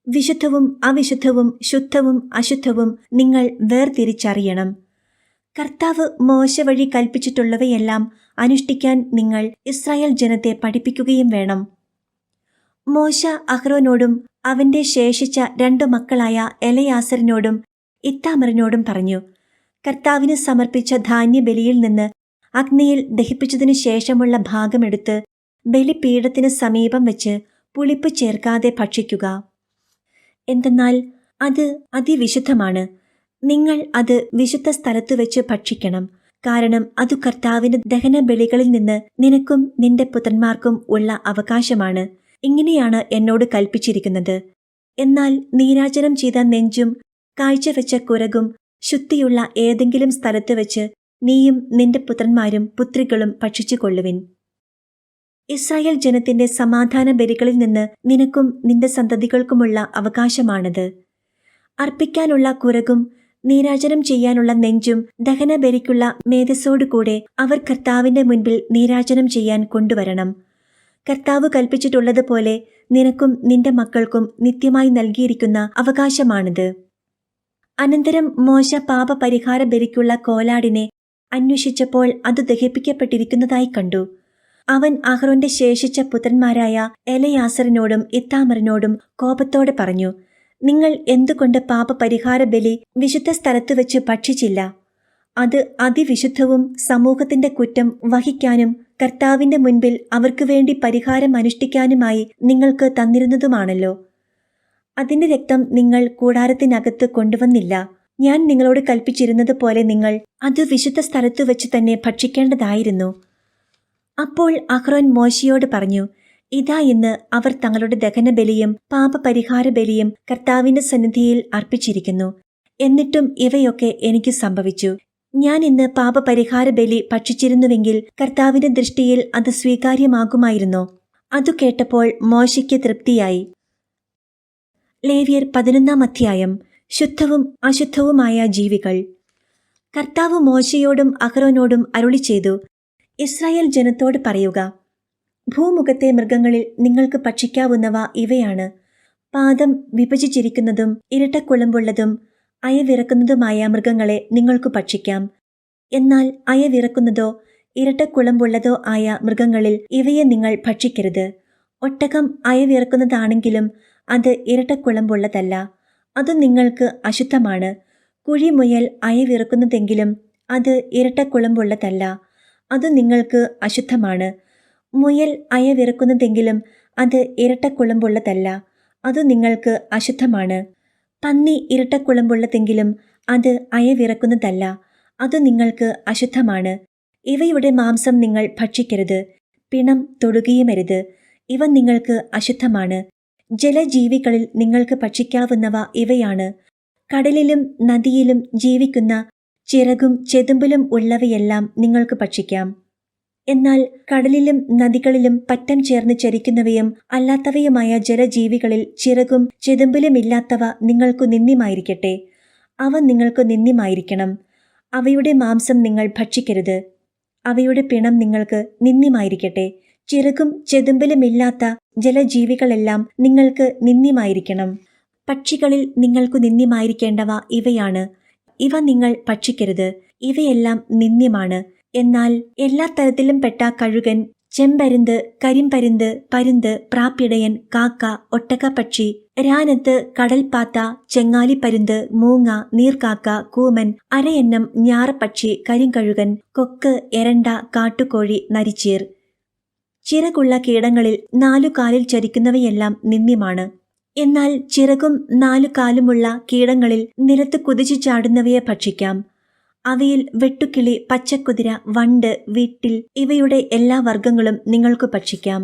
[SPEAKER 1] വിശുദ്ധവും അവിശുദ്ധവും ശുദ്ധവും അശുദ്ധവും നിങ്ങൾ വേർതിരിച്ചറിയണം. കർത്താവ് മോശ വഴി കൽപ്പിച്ചിട്ടുള്ളവയെല്ലാം അനുഷ്ഠിക്കാൻ നിങ്ങൾ ഇസ്രായേൽ ജനത്തെ പഠിപ്പിക്കുകയും വേണം. മോശ അഹ്റോനോടും അവന്റെ ശേഷിച്ച 2 മക്കളായ എലയാസറിനോടും ഇത്താമറിനോടും പറഞ്ഞു, കർത്താവിന് സമർപ്പിച്ച ധാന്യബലിയിൽ നിന്ന് അഗ്നിയിൽ ദഹിപ്പിച്ചതിനു ശേഷമുള്ള ഭാഗമെടുത്ത് ബലിപീഠത്തിന് സമീപം വെച്ച് പുളിപ്പ് ചേർക്കാതെ ഭക്ഷിക്കുക. എന്തെന്നാൽ അത് അതിവിശുദ്ധമാണ്. നിങ്ങൾ അത് വിശുദ്ധ സ്ഥലത്തു വെച്ച് ഭക്ഷിക്കണം. കാരണം അതു കർത്താവിന്റെ ദഹനബലികളിൽ നിന്ന് നിനക്കും നിന്റെ പുത്രന്മാർക്കും ഉള്ള അവകാശമാണ്. ഇങ്ങനെയാണ് എന്നോട് കൽപ്പിച്ചിരിക്കുന്നത്. എന്നാൽ നീരാജനം ചെയ്ത നെഞ്ചും കാഴ്ചവെച്ച കുരകും ശുദ്ധിയുള്ള ഏതെങ്കിലും സ്ഥലത്ത് വെച്ച് നീയും നിന്റെ പുത്രന്മാരും പുത്രികളും ഭക്ഷിച്ചുകൊള്ളുവിൻ. ഇസ്രായേൽ ജനത്തിന്റെ സമാധാന ബലികളിൽ നിന്ന് നിനക്കും നിന്റെ സന്തതികൾക്കുമുള്ള അവകാശമാണത്. അർപ്പിക്കാനുള്ള കുരകും നീരാജനം ചെയ്യാനുള്ള നെഞ്ചും ദഹനബലിക്കുള്ള മേധസ്സോടുകൂടെ അവർ കർത്താവിന്റെ മുൻപിൽ നീരാജനം ചെയ്യാൻ കൊണ്ടുവരണം. കർത്താവ് കൽപ്പിച്ചിട്ടുള്ളതുപോലെ നിനക്കും നിന്റെ മക്കൾക്കും നിത്യമായി നൽകിയിരിക്കുന്ന അവകാശമാണിത്. അനന്തരം മോശ പാപപരിഹാര ബലിക്കുള്ള കോലാടിനെ അന്വേഷിച്ചപ്പോൾ അത് ദഹിപ്പിക്കപ്പെട്ടിരിക്കുന്നതായി കണ്ടു. അവൻ അഹ്റോന്റെ ശേഷിച്ച പുത്രന്മാരായ എലയാസറിനോടും ഇത്താമറിനോടും കോപത്തോടെ പറഞ്ഞു, നിങ്ങൾ എന്തുകൊണ്ട് പാപപരിഹാര ബലി വിശുദ്ധ സ്ഥലത്തു വെച്ച് ഭക്ഷിച്ചില്ല? അത് അതിവിശുദ്ധവും സമൂഹത്തിന്റെ കുറ്റം വഹിക്കാനും കർത്താവിന്റെ മുൻപിൽ അവർക്ക് വേണ്ടി പരിഹാരം അനുഷ്ഠിക്കാനുമായി നിങ്ങൾക്ക് തന്നിരുന്നതുമാണല്ലോ. അതിന്റെ രക്തം നിങ്ങൾ കൂടാരത്തിനകത്ത് കൊണ്ടുവന്നില്ല. ഞാൻ നിങ്ങളോട് കൽപ്പിച്ചിരുന്നത് പോലെ നിങ്ങൾ അത് വിശുദ്ധ സ്ഥലത്തു വെച്ച് തന്നെ ഭക്ഷിക്കേണ്ടതായിരുന്നു. അപ്പോൾ അഹ്റോൻ മോശയോട് പറഞ്ഞു, ഇതാ ഇന്ന് അവർ തങ്ങളുടെ ദഹനബലിയും പാപപരിഹാര ബലിയും കർത്താവിന്റെ സന്നിധിയിൽ അർപ്പിച്ചിരിക്കുന്നു. എന്നിട്ടും ഇവയൊക്കെ എനിക്ക് സംഭവിച്ചു. ഞാൻ ഇന്ന് പാപപരിഹാര ബലി ഭക്ഷിച്ചിരുന്നുവെങ്കിൽ കർത്താവിന്റെ ദൃഷ്ടിയിൽ അത് സ്വീകാര്യമാകുമായിരുന്നോ? അതു കേട്ടപ്പോൾ മോശയ്ക്ക് തൃപ്തിയായി. ലേവ്യർ 11-ാം അധ്യായം. ശുദ്ധവും അശുദ്ധവുമായ ജീവികൾ. കർത്താവ് മോശയോടും അഹ്റോനോടും അരുളി ചെയ്തു, ഇസ്രായേൽ ജനത്തോട് പറയുക, ഭൂമുഖത്തെ മൃഗങ്ങളിൽ നിങ്ങൾക്ക് ഭക്ഷിക്കാവുന്നവ ഇവയാണ്. പാദം വിഭജിച്ചിരിക്കുന്നതും ഇരട്ടക്കുളമ്പുള്ളതും അയവിറക്കുന്നതുമായ മൃഗങ്ങളെ നിങ്ങൾക്ക് ഭക്ഷിക്കാം. എന്നാൽ അയവിറക്കുന്നതോ ഇരട്ടക്കുളമ്പുള്ളതോ ആയ മൃഗങ്ങളിൽ ഇവയെ നിങ്ങൾ ഭക്ഷിക്കരുത്. ഒട്ടകം അയവിറക്കുന്നതാണെങ്കിലും അത് ഇരട്ടക്കുളമ്പുള്ളതല്ല, അത് നിങ്ങൾക്ക് അശുദ്ധമാണ്. കുഴിമുയൽ അയവിറക്കുന്നതെങ്കിലും അത് ഇരട്ടക്കുളമ്പുള്ളതല്ല, അത് നിങ്ങൾക്ക് അശുദ്ധമാണ്. മുയൽ അയവിറക്കുന്നതെങ്കിലും അത് ഇരട്ടക്കുളമ്പുള്ളതല്ല, അത് നിങ്ങൾക്ക് അശുദ്ധമാണ്. പന്നി ഇരട്ടക്കുളമ്പുള്ളതെങ്കിലും അത് അയവിറക്കുന്നതല്ല, അത് നിങ്ങൾക്ക് അശുദ്ധമാണ്. ഇവയുടെ മാംസം നിങ്ങൾ ഭക്ഷിക്കരുത്. പിണം തൊടുകയുമരുത്. ഇവ നിങ്ങൾക്ക് അശുദ്ധമാണ്. ജലജീവികളിൽ നിങ്ങൾക്ക് ഭക്ഷിക്കാവുന്നവ ഇവയാണ്. കടലിലും നദിയിലും ജീവിക്കുന്ന ചിറകും ചെതുമ്പലും ഉള്ളവയെല്ലാം നിങ്ങൾക്ക് ഭക്ഷിക്കാം. എന്നാൽ കടലിലും നദികളിലും പറ്റം ചേർന്ന് ചരിക്കുന്നവയും അല്ലാത്തവയുമായ ജലജീവികളിൽ ചിറകും ചെതുമ്പലുമില്ലാത്തവ നിങ്ങൾക്കു നിന്ദ്യമായിരിക്കട്ടെ. അവ നിങ്ങൾക്കു നിന്ദ്യമായിരിക്കണം. അവയുടെ മാംസം നിങ്ങൾ ഭക്ഷിക്കരുത്. അവയുടെ പിണം നിങ്ങൾക്ക് നിന്ദ്യമായിരിക്കട്ടെ. ചിറകും ചെതുമ്പലുമില്ലാത്ത ജലജീവികളെല്ലാം നിങ്ങൾക്ക് നിന്ദ്യമായിരിക്കണം. പക്ഷികളിൽ നിങ്ങൾക്കു നിന്ദ്യമായിരിക്കേണ്ടവ ഇവയാണ്. ഇവ നിങ്ങൾ ഭക്ഷിക്കരുത്. ഇവയെല്ലാം നിന്ദ്യമാണ്. എന്നാൽ എല്ലാ തരത്തിലും പെട്ട കഴുകൻ, ചെമ്പരുന്ത്, കരിമ്പരുന്ത്, പരുന്ത്, പ്രാപ്പിടയൻ, കാക്ക, ഒട്ടകപ്പക്ഷി, രാനത്ത്, കടൽപ്പാത്ത, ചെങ്ങാലിപ്പരുന്ത്, മൂങ്ങ, നീർക്കാക്ക, കൂമൻ, അരയന്നം, ഞാറപ്പക്ഷി, കരിങ്കഴുകൻ, കൊക്ക്, എരണ്ട, കാട്ടുകോഴി, നരിച്ചീർ. ചിറകുള്ള കീടങ്ങളിൽ 4 കാലിൽ ചരിക്കുന്നവയെല്ലാം നിന്ദ്യമാണ്. എന്നാൽ ചിറകും 4 കാലുമുള്ള കീടങ്ങളിൽ നിലത്ത് കുതിച്ചു ചാടുന്നവയെ ഭക്ഷിക്കാം. അവയിൽ വെട്ടുക്കിളി, പച്ചക്കുതിര, വണ്ട്, വീട്ടിൽ ഇവയുടെ എല്ലാ വർഗങ്ങളും നിങ്ങൾക്ക് ഭക്ഷിക്കാം.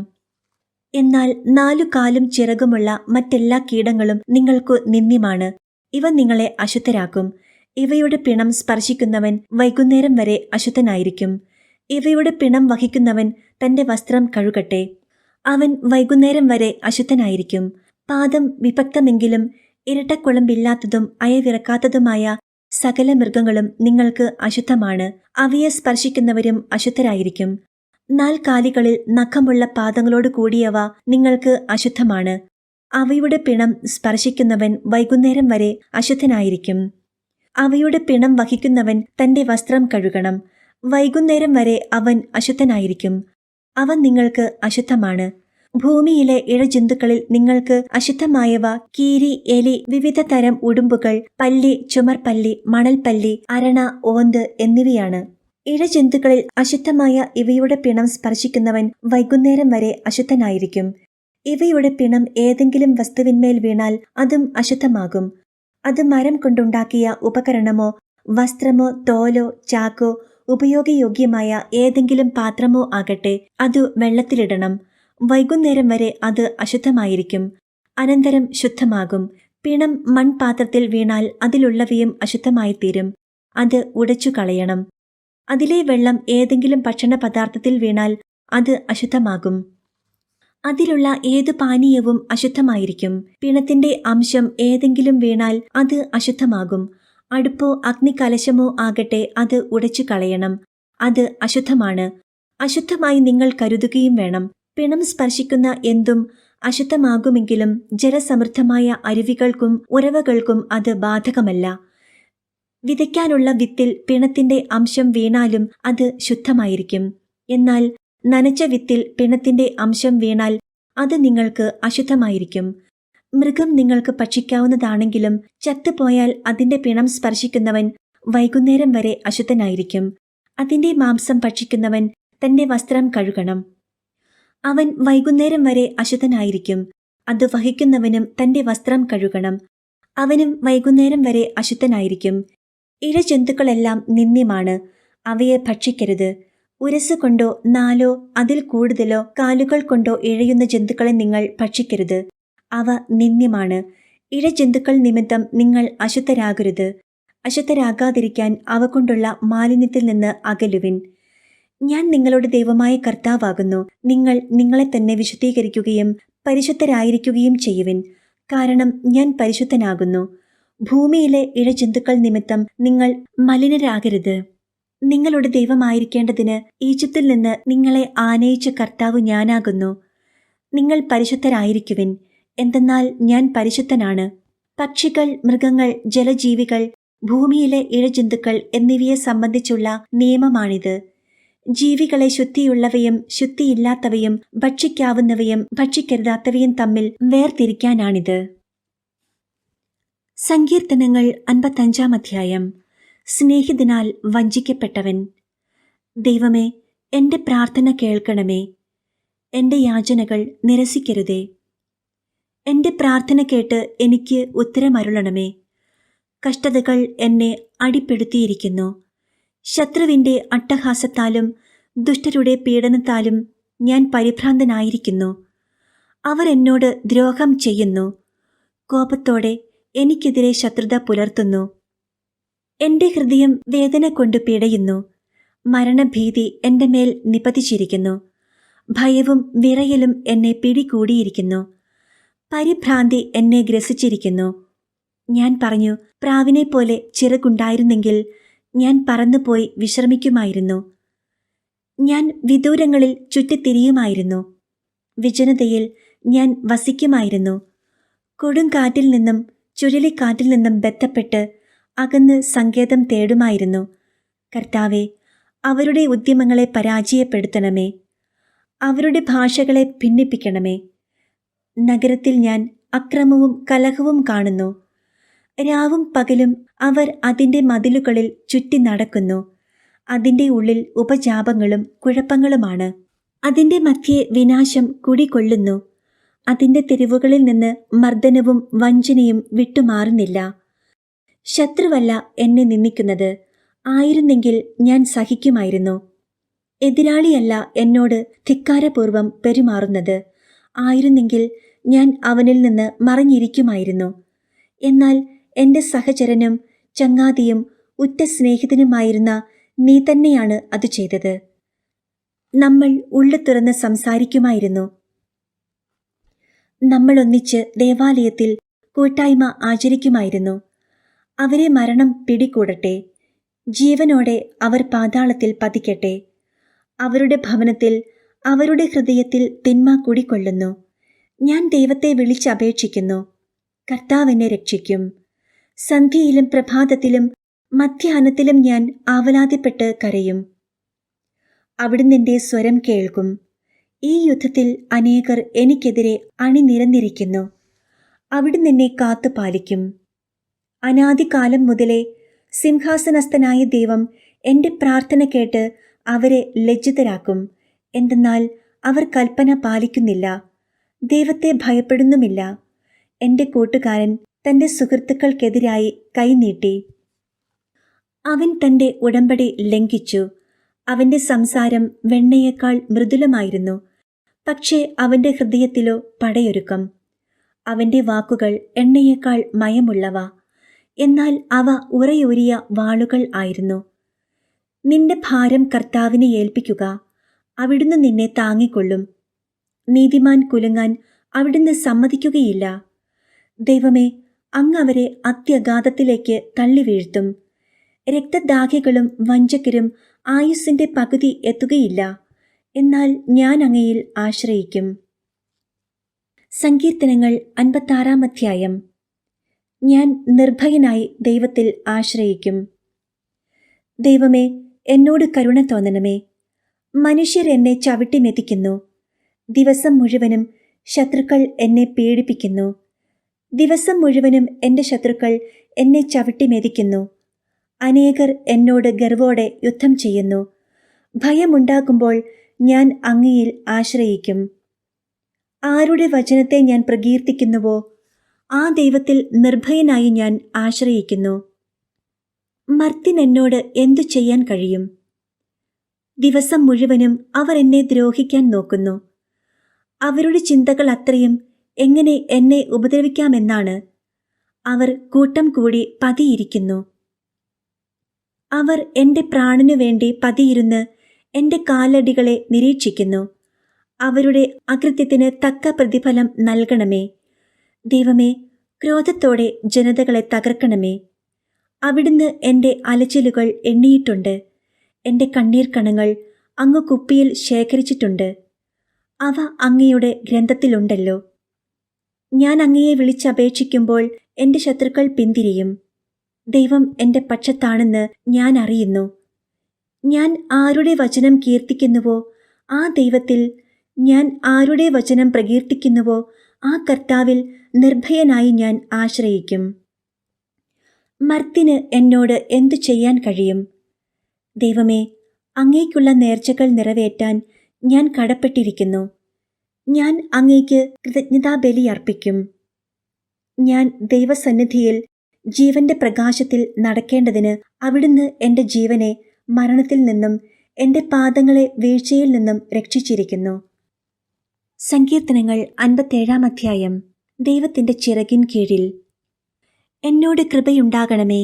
[SPEAKER 1] എന്നാൽ 4 കാലും ചിറകുമുള്ള മറ്റെല്ലാ കീടങ്ങളും നിങ്ങൾക്കു നിന്ദ്യമാണ്. ഇവ നിങ്ങളെ അശുദ്ധരാക്കും. ഇവയുടെ പിണം സ്പർശിക്കുന്നവൻ വൈകുന്നേരം വരെ അശുദ്ധനായിരിക്കും. ഇവയുടെ പിണം വഹിക്കുന്നവൻ തന്റെ വസ്ത്രം കഴുകട്ടെ. അവൻ വൈകുന്നേരം വരെ അശുദ്ധനായിരിക്കും. പാദം വിഭക്തമെങ്കിലും ഇരട്ടക്കുളമ്പില്ലാത്തതും അയവിറക്കാത്തതുമായ സകല മൃഗങ്ങളും നിങ്ങൾക്ക് അശുദ്ധമാണ്. അവയെ സ്പർശിക്കുന്നവരും അശുദ്ധരായിരിക്കും. 4 കാലികളിൽ നഖമുള്ള പാദങ്ങളോട് കൂടിയവ നിങ്ങൾക്ക് അശുദ്ധമാണ്. അവയുടെ പിണം സ്പർശിക്കുന്നവൻ വൈകുന്നേരം വരെ അശുദ്ധനായിരിക്കും. അവയുടെ പിണം വഹിക്കുന്നവൻ തന്റെ വസ്ത്രം കഴുകണം. വൈകുന്നേരം വരെ അവൻ അശുദ്ധനായിരിക്കും. അവ നിങ്ങൾക്ക് അശുദ്ധമാണ്. ഭൂമിയിലെ ഇഴജന്തുക്കളിൽ നിങ്ങൾക്ക് അശുദ്ധമായവ കീരി, എലി, വിവിധ തരം ഉടുമ്പുകൾ, പല്ലി, ചുമർപല്ലി, മണൽപ്പല്ലി, അരണ, ഓന്ത് എന്നിവയാണ്. ഇഴജന്തുക്കളിൽ അശുദ്ധമായ ഇവയുടെ പിണം സ്പർശിക്കുന്നവൻ വൈകുന്നേരം വരെ അശുദ്ധനായിരിക്കും. ഇവയുടെ പിണം ഏതെങ്കിലും വസ്തുവിന്മേൽ വീണാൽ അതും അശുദ്ധമാകും. അത് മരം കൊണ്ടുണ്ടാക്കിയ ഉപകരണമോ വസ്ത്രമോ തോലോ ചാക്കോ ഉപയോഗയോഗ്യമായ ഏതെങ്കിലും പാത്രമോ ആകട്ടെ, അത് വെള്ളത്തിലിടണം. വൈകുന്നേരം വരെ അത് അശുദ്ധമായിരിക്കും. അനന്തരം ശുദ്ധമാകും. പിണം മൺപാത്രത്തിൽ വീണാൽ അതിലുള്ളവയും അശുദ്ധമായിത്തീരും. അത് ഉടച്ചു കളയണം. അതിലെ വെള്ളം ഏതെങ്കിലും ഭക്ഷണ പദാർത്ഥത്തിൽ വീണാൽ അത് അശുദ്ധമാകും. അതിലുള്ള ഏതു പാനീയവും അശുദ്ധമായിരിക്കും. പിണത്തിന്റെ അംശം ഏതെങ്കിലും വീണാൽ അത് അശുദ്ധമാകും. അടുപ്പോ അഗ്നികലശമോ ആകട്ടെ, അത് ഉടച്ചു കളയണം. അത് അശുദ്ധമാണ്. അശുദ്ധമായി നിങ്ങൾ കരുതുകയും വേണം. പിണം സ്പർശിക്കുന്ന എന്തും അശുദ്ധമാകുമെങ്കിലും ജലസമൃദ്ധമായ അരുവികൾക്കും ഉറവകൾക്കും അത് ബാധകമല്ല. വിതയ്ക്കാനുള്ള വിത്തിൽ പിണത്തിന്റെ അംശം വീണാലും അത് ശുദ്ധമായിരിക്കും. എന്നാൽ നനച്ച വിത്തിൽ പിണത്തിന്റെ അംശം വീണാൽ അത് നിങ്ങൾക്ക് അശുദ്ധമായിരിക്കും. മൃഗം നിങ്ങൾക്ക് ഭക്ഷിക്കാവുന്നതാണെങ്കിലും ചത്തുപോയാൽ അതിന്റെ പിണം സ്പർശിക്കുന്നവൻ വൈകുന്നേരം വരെ അശുദ്ധനായിരിക്കും. അതിന്റെ മാംസം ഭക്ഷിക്കുന്നവൻ തന്റെ വസ്ത്രം കഴുകണം. അവൻ വൈകുന്നേരം വരെ അശുദ്ധനായിരിക്കും. അത് വഹിക്കുന്നവനും തന്റെ വസ്ത്രം കഴുകണം. അവനും വൈകുന്നേരം വരെ അശുദ്ധനായിരിക്കും. ഇഴജന്തുക്കളെല്ലാം നിന്ദ്യമാണ്. അവയെ ഭക്ഷിക്കരുത്. ഉരസുകൊണ്ടോ 4 അതിൽ കൂടുതലോ കാലുകൾ കൊണ്ടോ ഇഴയുന്ന ജന്തുക്കളെ നിങ്ങൾ ഭക്ഷിക്കരുത്. അവ നിന്ദ്യമാണ്. ഇഴജന്തുക്കൾ നിമിത്തം നിങ്ങൾ അശുദ്ധരാകരുത്. അശുദ്ധരാകാതിരിക്കാൻ അവ കൊണ്ടുള്ള മാലിന്യത്തിൽ നിന്ന് അകലുവിൻ. ഞാൻ നിങ്ങളുടെ ദൈവമായ കർത്താവാകുന്നു. നിങ്ങൾ നിങ്ങളെ തന്നെ വിശുദ്ധീകരിക്കുകയും പരിശുദ്ധരായിരിക്കുകയും ചെയ്യുവിൻ. കാരണം ഞാൻ പരിശുദ്ധനാകുന്നു. ഭൂമിയിലെ ഇഴജന്തുക്കൾ നിമിത്തം നിങ്ങൾ മലിനരാകരുത്. നിങ്ങളുടെ ദൈവമായിരിക്കേണ്ടതിന് ഈജിപ്തിൽ നിന്ന് നിങ്ങളെ ആനയിച്ച കർത്താവ് ഞാനാകുന്നു. നിങ്ങൾ പരിശുദ്ധരായിരിക്കുവിൻ, എന്തെന്നാൽ ഞാൻ പരിശുദ്ധനാണ്. പക്ഷികൾ, മൃഗങ്ങൾ, ജലജീവികൾ, ഭൂമിയിലെ ഇഴജന്തുക്കൾ എന്നിവയെ സംബന്ധിച്ചുള്ള നിയമമാണിത്. ജീവികളെ ശുദ്ധിയുള്ളവയും ശുദ്ധിയില്ലാത്തവയും ഭക്ഷിക്കാവുന്നവയും ഭക്ഷിക്കരുതാത്തവയും തമ്മിൽ വേർതിരിക്കാനാണിത്. സങ്കീർത്തനങ്ങൾ 55-ാം അധ്യായം. സ്നേഹിതനാൽ വഞ്ചിക്കപ്പെട്ടവൻ. ദൈവമേ, എൻ്റെ പ്രാർത്ഥന കേൾക്കണമേ. എൻ്റെ യാചനകൾ നിരസിക്കരുതേ. എൻ്റെ പ്രാർത്ഥന കേട്ട് എനിക്ക് ഉത്തരമരുളണമേ. കഷ്ടതകൾ എന്നെ അടിപ്പെടുത്തിയിരിക്കുന്നു. ശത്രുവിൻ്റെ അട്ടഹാസത്താലും ദുഷ്ടരുടെ പീഡനത്താലും ഞാൻ പരിഭ്രാന്തനായിരിക്കുന്നു. അവർ എന്നോട് ദ്രോഹം ചെയ്യുന്നു. കോപത്തോടെ എനിക്കെതിരെ ശത്രുത പുലർത്തുന്നു. എൻ്റെ ഹൃദയം വേദന കൊണ്ട് പിടയുന്നു. മരണഭീതി എൻ്റെ മേൽ നിപതിച്ചിരിക്കുന്നു. ഭയവും വിറയലും എന്നെ പിടികൂടിയിരിക്കുന്നു. പരിഭ്രാന്തി എന്നെ ഗ്രസിച്ചിരിക്കുന്നു. ഞാൻ പറഞ്ഞു, പ്രാവിനെപ്പോലെ ചിറകുണ്ടായിരുന്നെങ്കിൽ ഞാൻ പറന്നുപോയി വിശ്രമിക്കുമായിരുന്നു. ഞാൻ വിദൂരങ്ങളിൽ ചുറ്റിത്തിരിയുമായിരുന്നു. വിജനതയിൽ ഞാൻ വസിക്കുമായിരുന്നു. കൊടുങ്കാറ്റിൽ നിന്നും ചുഴലിക്കാറ്റിൽ നിന്നും ബന്ധപ്പെട്ട് അകന്ന് സങ്കേതം തേടുമായിരുന്നു. കർത്താവേ, അവരുടെ ഉദ്യമങ്ങളെ പരാജയപ്പെടുത്തണമേ. അവരുടെ ഭാഷകളെ ഭിന്നിപ്പിക്കണമേ. നഗരത്തിൽ ഞാൻ അക്രമവും കലഹവും കാണുന്നു. രാവും പകലും അവർ അതിൻ്റെ മതിലുകളിൽ ചുറ്റി നടക്കുന്നു. അതിൻ്റെ ഉള്ളിൽ ഉപജാപങ്ങളും കുഴപ്പങ്ങളുമാണ്. അതിൻ്റെ മധ്യേ വിനാശം കുടികൊള്ളുന്നു. അതിൻ്റെ തെരുവുകളിൽ നിന്ന് മർദ്ദനവും വഞ്ചനയും വിട്ടുമാറുന്നില്ല. ശത്രുവല്ല എന്നെ നിന്ദിക്കുന്നത്. ആയിരുന്നെങ്കിൽ ഞാൻ സഹിക്കുമായിരുന്നു. എതിരാളിയല്ല എന്നോട് ധിക്കാരപൂർവം പെരുമാറുന്നത്. ആയിരുന്നെങ്കിൽ ഞാൻ അവനിൽ നിന്ന് മറഞ്ഞിരിക്കുമായിരുന്നു. എന്നാൽ എൻ്റെ സഹചരനും ചങ്ങാതിയും ഉറ്റ സ്നേഹിതനുമായിരുന്ന നീ തന്നെയാണ് അത് ചെയ്തത്. നമ്മൾ ഉള്ളു തുറന്ന് സംസാരിക്കുമായിരുന്നു. നമ്മൾ ഒന്നിച്ച് ദേവാലയത്തിൽ കൂട്ടായ്മ ആചരിക്കുമായിരുന്നു. അവരെ മരണം പിടികൂടട്ടെ. ജീവനോടെ അവർ പാതാളത്തിൽ പതിക്കട്ടെ. അവരുടെ ഭവനത്തിൽ, അവരുടെ ഹൃദയത്തിൽ തിന്മ കുടികൊള്ളുന്നു. ഞാൻ ദൈവത്തെ വിളിച്ചപേക്ഷിക്കുന്നു. കർത്താവ് എന്നെ രക്ഷിക്കും. സന്ധ്യയിലും പ്രഭാതത്തിലും മധ്യാഹ്നത്തിലും ഞാൻ ആവലാതിപ്പെട്ട് കരയും. അവിടുന്ന് എൻ്റെ സ്വരം കേൾക്കും. ഈ യുദ്ധത്തിൽ അനേകർ എനിക്കെതിരെ അണിനിരന്നിരിക്കുന്നു. അവിടുന്ന് എന്നെ കാത്തുപാലിക്കും. അനാദികാലം മുതലേ സിംഹാസനസ്ഥനായ ദൈവം എൻ്റെ പ്രാർത്ഥന കേട്ട് അവരെ ലജ്ജിതരാക്കും. എന്തെന്നാൽ അവർ കൽപ്പന പാലിക്കുന്നില്ല, ദൈവത്തെ ഭയപ്പെടുന്നുമില്ല. എൻ്റെ കൂട്ടുകാരൻ തൻ്റെ സുഹൃത്തുക്കൾക്കെതിരായി കൈനീട്ടി. അവൻ തൻ്റെ ഉടമ്പടി ലംഘിച്ചു. അവൻ്റെ സംസാരം വെണ്ണയേക്കാൾ മൃദുലമായിരുന്നു. പക്ഷേ അവൻ്റെ ഹൃദയത്തിലോ പടയൊരുക്കം. അവൻ്റെ വാക്കുകൾ എണ്ണയേക്കാൾ മയമുള്ളവ. എന്നാൽ അവ ഉറയൂരിയ വാളുകൾ ആയിരുന്നു. നിന്റെ ഭാരം കർത്താവിനെ ഏൽപ്പിക്കുക. അവിടുന്ന് നിന്നെ താങ്ങിക്കൊള്ളും. നീതിമാൻ കുലുങ്ങാൻ അവിടുന്ന് സമ്മതിക്കുകയില്ല. ദൈവമേ, അങ്ങ് അവരെ അത്യഗാധത്തിലേക്ക് തള്ളി വീഴ്ത്തും. രക്തദാഹികളും വഞ്ചകരും ആയുസ്സിൻ്റെ പകുതി എത്തുകയില്ല. എന്നാൽ ഞാൻ അങ്ങയിൽ ആശ്രയിക്കും. സങ്കീർത്തനങ്ങൾ 56-ാം അധ്യായം. ഞാൻ നിർഭയനായി ദൈവത്തിൽ ആശ്രയിക്കും. ദൈവമേ, എന്നോട് കരുണ തോന്നണമേ. മനുഷ്യർ എന്നെ ചവിട്ടി മെതിക്കുന്നു. ദിവസം മുഴുവനും ശത്രുക്കൾ എന്നെ പീഡിപ്പിക്കുന്നു. ദിവസം മുഴുവനും എൻ്റെ ശത്രുക്കൾ എന്നെ ചവിട്ടി മെതിക്കുന്നു. അനേകർ എന്നോട് ഗർവോടെ യുദ്ധം ചെയ്യുന്നു. ഭയമുണ്ടാകുമ്പോൾ ഞാൻ അങ്ങയിൽ ആശ്രയിക്കും. ആരുടെ വചനത്തെ ഞാൻ പ്രകീർത്തിക്കുന്നുവോ ആ ദൈവത്തിൽ നിർഭയനായി ഞാൻ ആശ്രയിക്കുന്നു. മർത്യൻ എന്നോട് എന്തു ചെയ്യാൻ കഴിയും? ദിവസം മുഴുവനും അവർ എന്നെ ദ്രോഹിക്കാൻ നോക്കുന്നു. അവരുടെ ചിന്തകൾ അത്രയും എങ്ങനെ എന്നെ ഉപദ്രവിക്കാമെന്നാണ്. അവർ കൂട്ടം കൂടി പതിയിരിക്കുന്നു. അവർ എൻ്റെ പ്രാണനു വേണ്ടി പതിയിരുന്ന് എൻ്റെ കാലടികളെ നിരീക്ഷിക്കുന്നു. അവരുടെ അകൃത്യത്തിന് തക്ക പ്രതിഫലം നൽകണമേ. ദൈവമേ, ക്രോധത്തോടെ ജനതകളെ തകർക്കണമേ. അവിടുന്ന് എൻ്റെ അലച്ചിലുകൾ എണ്ണിയിട്ടുണ്ട്. എൻ്റെ കണ്ണീർ കണങ്ങൾ അങ്ങ് കുപ്പിയിൽ ശേഖരിച്ചിട്ടുണ്ട്. അവ അങ്ങയുടെ ഗ്രന്ഥത്തിലുണ്ടല്ലോ. ഞാൻ അങ്ങയെ വിളിച്ചപേക്ഷിക്കുമ്പോൾ എൻ്റെ ശത്രുക്കൾ പിന്തിരിയും. ദൈവം എൻ്റെ പക്ഷത്താണെന്ന് ഞാൻ അറിയുന്നു. ഞാൻ ആരുടെ വചനം കീർത്തിക്കുന്നുവോ ആ ദൈവത്തിൽ, ഞാൻ ആരുടെ വചനം പ്രകീർത്തിക്കുന്നുവോ ആ കർത്താവിൽ നിർഭയനായി ഞാൻ ആശ്രയിക്കും. മർത്യന് എന്നോട് എന്തു ചെയ്യാൻ കഴിയും? ദൈവമേ, അങ്ങേക്കുള്ള നേർച്ചകൾ നിറവേറ്റാൻ ഞാൻ കടപ്പെട്ടിരിക്കുന്നു. ഞാൻ അങ്ങേക്ക് കൃതജ്ഞതാബലി അർപ്പിക്കും. ഞാൻ ദൈവസന്നിധിയിൽ ജീവന്റെ പ്രകാശത്തിൽ നടക്കേണ്ടതിന് അവിടുന്ന് എൻ്റെ ജീവനെ മരണത്തിൽ നിന്നും എൻ്റെ പാദങ്ങളെ വീഴ്ചയിൽ നിന്നും രക്ഷിച്ചിരിക്കുന്നു. സങ്കീർത്തനങ്ങൾ 57 അധ്യായം. ദൈവത്തിൻ്റെ ചിറകിൻ കീഴിൽ. എന്നോട് കൃപയുണ്ടാകണമേ.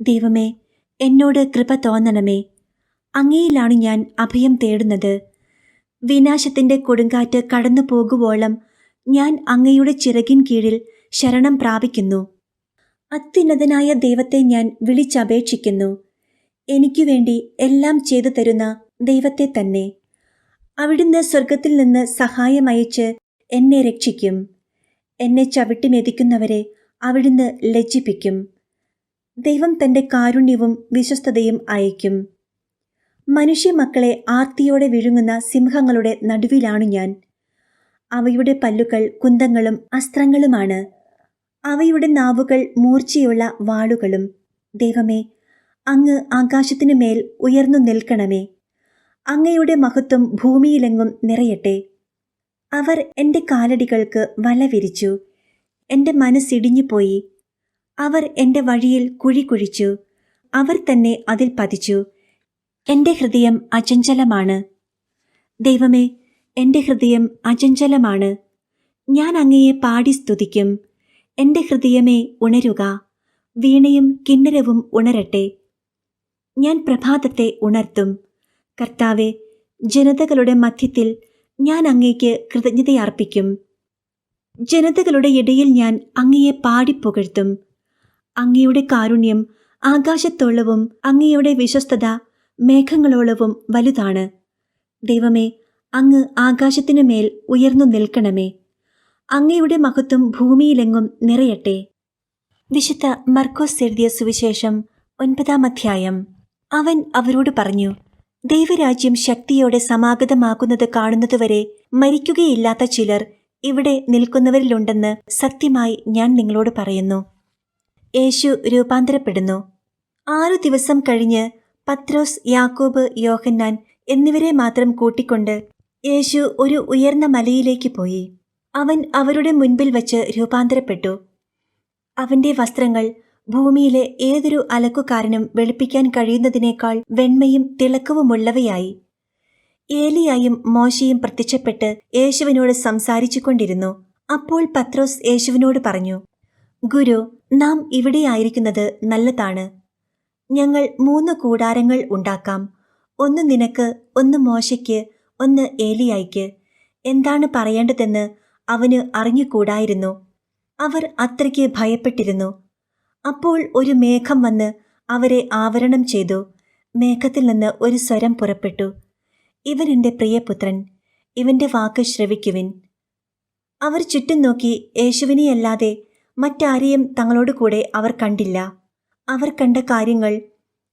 [SPEAKER 1] ദൈവമേ, എന്നോട് കൃപ തോന്നണമേ. അങ്ങയിലാണ് ഞാൻ അഭയം തേടുന്നത്. വിനാശത്തിൻ്റെ കൊടുങ്കാറ്റ് കടന്നു പോകുവോളം ഞാൻ അങ്ങയുടെ ചിറകിൻ കീഴിൽ ശരണം പ്രാപിക്കുന്നു. അത്യുന്നതനായ ദൈവത്തെ ഞാൻ വിളിച്ചപേക്ഷിക്കുന്നു. എനിക്കു വേണ്ടി എല്ലാം ചെയ്തു തരുന്ന ദൈവത്തെ തന്നെ. അവിടുന്ന് സ്വർഗത്തിൽ നിന്ന് സഹായം അയച്ച് എന്നെ രക്ഷിക്കും. എന്നെ ചവിട്ടി മെതിക്കുന്നവരെ അവിടുന്ന് ലജ്ജിപ്പിക്കും. ദൈവം തൻ്റെ കാരുണ്യവും വിശ്വസ്തതയും അയക്കും. മനുഷ്യമക്കളെ ആർത്തിയോടെ വിഴുങ്ങുന്ന സിംഹങ്ങളുടെ നടുവിലാണു ഞാൻ. അവയുടെ പല്ലുകൾ കുന്തങ്ങളും അസ്ത്രങ്ങളുമാണ്. അവയുടെ നാവുകൾ മൂർച്ചയുള്ള വാളുകളും. ദൈവമേ, അങ്ങ് ആകാശത്തിനു മേൽ ഉയർന്നു നിൽക്കണമേ. അങ്ങയുടെ മഹത്വം ഭൂമിയിലെങ്ങും നിറയട്ടെ. അവർ എൻ്റെ കാലടികൾക്ക് വല വിരിച്ചു. എൻ്റെ മനസ്സിടിഞ്ഞുപോയി. അവർ എൻ്റെ വഴിയിൽ കുഴി കുഴിച്ചു. അവർ തന്നെ അതിൽ പതിച്ചു. എൻ്റെ ഹൃദയം അചഞ്ചലമാണ്. ദൈവമേ, എൻ്റെ ഹൃദയം അചഞ്ചലമാണ്. ഞാൻ അങ്ങയെ പാടി സ്തുതിക്കും. എൻ്റെ ഹൃദയമേ, ഉണരുക. വീണയും കിന്നരവും ഉണരട്ടെ. ഞാൻ പ്രഭാതത്തെ ഉണർത്തും. കർത്താവെ, ജനതകളുടെ മധ്യത്തിൽ ഞാൻ അങ്ങയ്ക്ക് കൃതജ്ഞതയർപ്പിക്കും. ജനതകളുടെ ഇടയിൽ ഞാൻ അങ്ങയെ പാടിപ്പുകഴ്ത്തും. അങ്ങയുടെ കാരുണ്യം ആകാശത്തോളവും അങ്ങയുടെ വിശ്വസ്തത മേഘങ്ങളോളവും വലുതാണ്. ദൈവമേ, അങ്ങ് ആകാശത്തിനു മേൽ ഉയർന്നു നിൽക്കണമേ. അങ്ങയുടെ മഹത്വം ഭൂമിയിലെങ്ങും നിറയട്ടെ. വിശുദ്ധ മർക്കോസ് എഴുതിയ സുവിശേഷം 9 അധ്യായം. അവൻ അവരോട് പറഞ്ഞു, ദൈവരാജ്യം ശക്തിയോടെ സമാഗതമാകുന്നത് കാണുന്നതുവരെ മരിക്കുകയില്ലാത്ത ചിലർ ഇവിടെ നിൽക്കുന്നവരിലുണ്ടെന്ന് സത്യമായി ഞാൻ നിങ്ങളോട് പറയുന്നു. യേശു രൂപാന്തരപ്പെടുന്നു. 6 ദിവസം കഴിഞ്ഞ് പത്രോസ്, യാക്കോബ്, യോഹന്നാൻ എന്നിവരെ മാത്രം കൂട്ടിക്കൊണ്ട് യേശു ഒരു ഉയർന്ന മലയിലേക്ക് പോയി. അവൻ അവരുടെ മുൻപിൽ വച്ച് രൂപാന്തരപ്പെട്ടു. അവന്റെ വസ്ത്രങ്ങൾ ഭൂമിയിലെ ഏതൊരു അലക്കുകാരനും വെളുപ്പിക്കാൻ കഴിയുന്നതിനേക്കാൾ വെണ്മയും തിളക്കവുമുള്ളവയായി. ഏലിയായും മോശയും പ്രത്യക്ഷപ്പെട്ട് യേശുവിനോട് സംസാരിച്ചു കൊണ്ടിരുന്നു. അപ്പോൾ പത്രോസ് യേശുവിനോട് പറഞ്ഞു, ഗുരു, നാം ഇവിടെയായിരിക്കുന്നത് നല്ലതാണ്. ഞങ്ങൾ 3 കൂടാരങ്ങൾ ഉണ്ടാക്കാം. ഒന്ന് നിനക്ക്, ഒന്ന് മോശയ്ക്ക്, ഒന്ന് ഏലിയായ്ക്ക്. എന്താണ് പറയേണ്ടതെന്ന് അവന് അറിഞ്ഞുകൂടായിരുന്നു. അവർ അത്രയ്ക്ക് ഭയപ്പെട്ടിരുന്നു. അപ്പോൾ ഒരു മേഘം വന്ന് അവരെ ആവരണം ചെയ്തു. മേഘത്തിൽ നിന്ന് ഒരു സ്വരം പുറപ്പെട്ടു, ഇവൻ എൻ്റെ പ്രിയപുത്രൻ, ഇവൻ്റെ വാക്ക് ശ്രവിക്കുവിൻ. അവർ ചുറ്റും നോക്കി യേശുവിനെയല്ലാതെ മറ്റാരെയും തങ്ങളോട് കൂടെ അവർ കണ്ടില്ല. അവർ കണ്ട കാര്യങ്ങൾ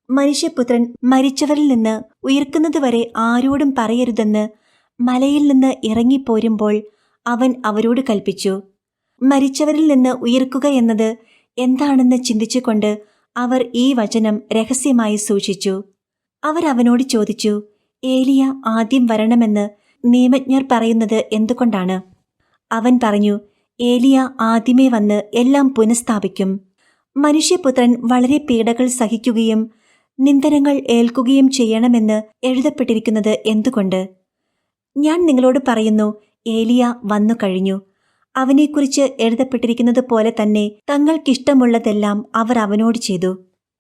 [SPEAKER 1] മനുഷ്യപുത്രൻ മരിച്ചവരിൽ നിന്ന് ഉയർക്കുന്നതുവരെ ആരോടും പറയരുതെന്ന് മലയിൽ നിന്ന് ഇറങ്ങിപ്പോരുമ്പോൾ അവൻ അവരോട് കൽപ്പിച്ചു. മരിച്ചവരിൽ നിന്ന് ഉയർക്കുക എന്നത് എന്താണെന്ന് ചിന്തിച്ചുകൊണ്ട് അവർ ഈ വചനം രഹസ്യമായി സൂക്ഷിച്ചു. അവർ അവനോട് ചോദിച്ചു, ഏലിയ ആദ്യം വരണമെന്ന് നിയമജ്ഞർ പറയുന്നത് എന്തുകൊണ്ടാണ്? അവൻ പറഞ്ഞു, ഏലിയ ആദ്യമേ വന്ന് എല്ലാം പുനഃസ്ഥാപിക്കും. മനുഷ്യപുത്രൻ വളരെ പീഡകൾ സഹിക്കുകയും നിന്ദനങ്ങൾ ഏൽക്കുകയും ചെയ്യണമെന്ന് എഴുതപ്പെട്ടിരിക്കുന്നത് എന്തുകൊണ്ട്? ഞാൻ നിങ്ങളോട് പറയുന്നു, ഏലിയ വന്നു കഴിഞ്ഞു. അവനെക്കുറിച്ച് എഴുതപ്പെട്ടിരിക്കുന്നത് പോലെ തന്നെ തങ്ങൾക്കിഷ്ടമുള്ളതെല്ലാം അവർ അവനോട് ചെയ്തു.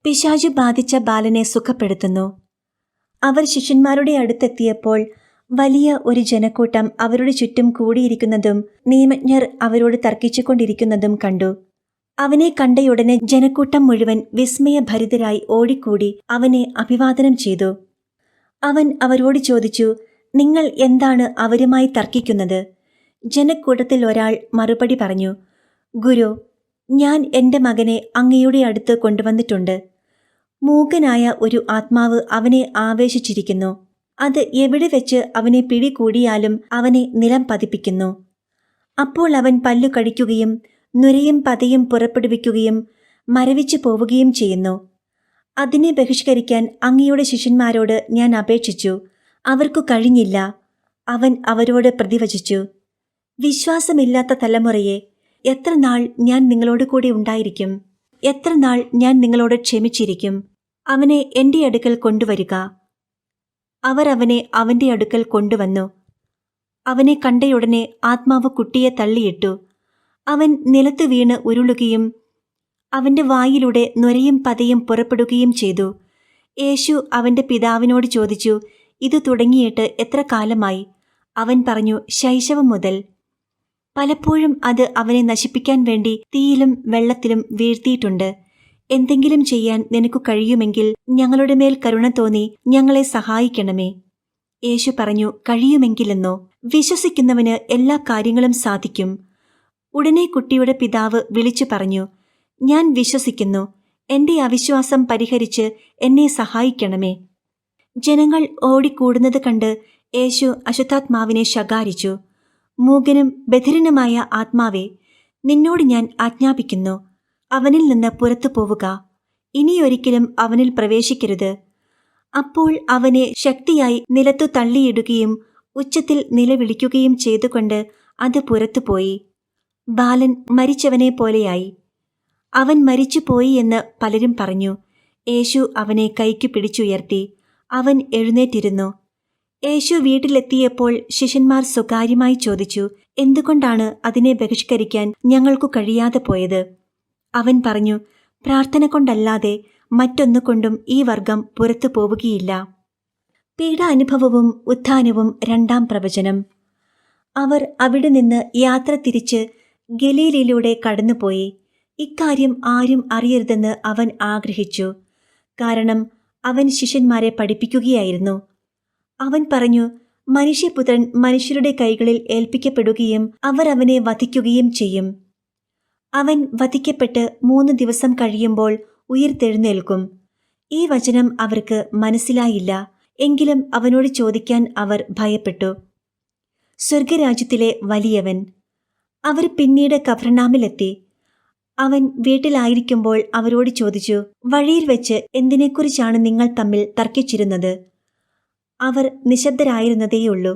[SPEAKER 1] പിശാചു ബാധിച്ച ബാലനെ സുഖപ്പെടുത്തുന്നു. അവർ ശിഷ്യന്മാരുടെ അടുത്തെത്തിയപ്പോൾ വലിയ ഒരു ജനക്കൂട്ടം അവരുടെ ചുറ്റും കൂടിയിരിക്കുന്നതും നിയമജ്ഞർ അവരോട് തർക്കിച്ചുകൊണ്ടിരിക്കുന്നതും കണ്ടു. അവനെ കണ്ടയുടനെ ജനക്കൂട്ടം മുഴുവൻ വിസ്മയഭരിതരായി ഓടിക്കൂടി അവനെ അഭിവാദനം ചെയ്തു. അവൻ അവരോട് ചോദിച്ചു, നിങ്ങൾ എന്താണ് അവരുമായി തർക്കിക്കുന്നത്? ജനക്കൂട്ടത്തിൽ ഒരാൾ മറുപടി പറഞ്ഞു, ഗുരു, ഞാൻ എൻ്റെ മകനെ അങ്ങയുടെ അടുത്ത് കൊണ്ടുവന്നിട്ടുണ്ട്. മൂകനായ ഒരു ആത്മാവ് അവനെ ആവേശിച്ചിരിക്കുന്നു. അത് എവിടെ വെച്ച് അവനെ പിടികൂടിയാലും അവനെ നിലം പതിപ്പിക്കുന്നു. അപ്പോൾ അവൻ പല്ലു കടിക്കുകയും നുരയും പതയും പുറപ്പെടുവിക്കുകയും മരവിച്ചു പോവുകയും ചെയ്യുന്നു. അതിനെ ബഹിഷ്കരിക്കാൻ അങ്ങയുടെ ശിഷ്യന്മാരോട് ഞാൻ അപേക്ഷിച്ചു, അവർക്കു കഴിഞ്ഞില്ല. അവൻ അവരോട് പ്രതിവചിച്ചു, വിശ്വാസമില്ലാത്ത തലമുറയെ, എത്ര നാൾ ഞാൻ നിങ്ങളോട് കൂടി ഉണ്ടായിരിക്കും? എത്ര നാൾ ഞാൻ നിങ്ങളോട് ക്ഷമിച്ചിരിക്കും? അവനെ എൻ്റെ അടുക്കൽ കൊണ്ടുവരിക. അവർ അവനെ അവൻ്റെ അടുക്കൽ കൊണ്ടുവന്നു. അവനെ കണ്ടയുടനെ ആത്മാവ് കുട്ടിയെ തള്ളിയിട്ടു. അവൻ നിലത്ത് വീണ് ഉരുളുകയും അവൻ്റെ വായിലൂടെ നുരയും പതയും പുറപ്പെടുകയും ചെയ്തു. യേശു അവൻ്റെ പിതാവിനോട് ചോദിച്ചു, ഇത് തുടങ്ങിയിട്ട് എത്ര കാലമായി? അവൻ പറഞ്ഞു, ശൈശവം മുതൽ. പലപ്പോഴും അത് അവനെ നശിപ്പിക്കാൻ വേണ്ടി തീയിലും വെള്ളത്തിലും വീഴ്ത്തിയിട്ടുണ്ട്. എന്തെങ്കിലും ചെയ്യാൻ നിനക്കു കഴിയുമെങ്കിൽ ഞങ്ങളുടെ മേൽ കരുണ തോന്നി ഞങ്ങളെ സഹായിക്കണമേ. യേശു പറഞ്ഞു, കഴിയുമെങ്കിലെന്നോ? വിശ്വസിക്കുന്നവന് എല്ലാ കാര്യങ്ങളും സാധിക്കും. ഉടനെ കുട്ടിയുടെ പിതാവ് വിളിച്ചു പറഞ്ഞു, ഞാൻ വിശ്വസിക്കുന്നു. എൻ്റെ അവിശ്വാസം പരിഹരിച്ച് എന്നെ സഹായിക്കണമേ. ജനങ്ങൾ ഓടിക്കൂടുന്നത് കണ്ട് യേശു അശുദ്ധാത്മാവിനെ ശകാരിച്ചു. മൂകനും ബധിരനുമായ ആത്മാവേ, നിന്നോട് ഞാൻ ആജ്ഞാപിക്കുന്നു, അവനിൽ നിന്ന് പുറത്തു പോവുക. ഇനിയൊരിക്കലും അവനിൽ പ്രവേശിക്കരുത്. അപ്പോൾ അവനെ ശക്തിയായി നിലത്തു തള്ളിയിടുകയും ഉച്ചത്തിൽ നിലവിളിക്കുകയും ചെയ്തുകൊണ്ട് അത് പുറത്തുപോയി. ബാലൻ മരിച്ചവനെ പോലെയായി. അവൻ മരിച്ചുപോയി എന്ന് പലരും പറഞ്ഞു. യേശു അവനെ കൈക്കു പിടിച്ചുയർത്തി. അവൻ എഴുന്നേറ്റിരുന്നു. യേശു വീട്ടിലെത്തിയപ്പോൾ ശിഷ്യന്മാർ സ്വകാര്യമായി ചോദിച്ചു, എന്തുകൊണ്ടാണ് അതിനെ ബഹിഷ്കരിക്കാൻ ഞങ്ങൾക്കു കഴിയാതെ പോയത്? അവൻ പറഞ്ഞു, പ്രാർത്ഥന കൊണ്ടല്ലാതെ മറ്റൊന്നുകൊണ്ടും ഈ വർഗം പുറത്തു പോവുകയില്ല. പീഡാനുഭവവും ഉത്ഥാനവും രണ്ടാം പ്രവചനം. അവർ അവിടെ നിന്ന് യാത്ര തിരിച്ച് ഗലീലയിലൂടെ കടന്നുപോയി. ഇക്കാര്യം ആരും അറിയരുതെന്ന് അവൻ ആഗ്രഹിച്ചു. കാരണം അവൻ ശിഷ്യന്മാരെ പഠിപ്പിക്കുകയായിരുന്നു. അവൻ പറഞ്ഞു, മനുഷ്യപുത്രൻ മനുഷ്യരുടെ കൈകളിൽ ഏൽപ്പിക്കപ്പെടുകയും അവർ അവനെ വധിക്കുകയും ചെയ്യും. അവൻ വധിക്കപ്പെട്ട് 3 ദിവസം കഴിയുമ്പോൾ ഉയിർത്തെഴുന്നേൽക്കും. ഈ വചനം അവർക്ക് മനസ്സിലായില്ല. എങ്കിലും അവനോട് ചോദിക്കാൻ അവർ ഭയപ്പെട്ടു. സ്വർഗരാജ്യത്തിലെ വലിയവൻ. അവർ പിന്നീട് കഫർനാമിലെത്തി. അവൻ വീട്ടിലായിരിക്കുമ്പോൾ അവരോട് ചോദിച്ചു, വഴിയിൽ വെച്ച് എന്തിനെക്കുറിച്ചാണ് നിങ്ങൾ തമ്മിൽ തർക്കിച്ചിരുന്നത്? അവർ നിശബ്ദരായിരുന്നതേയുള്ളൂ.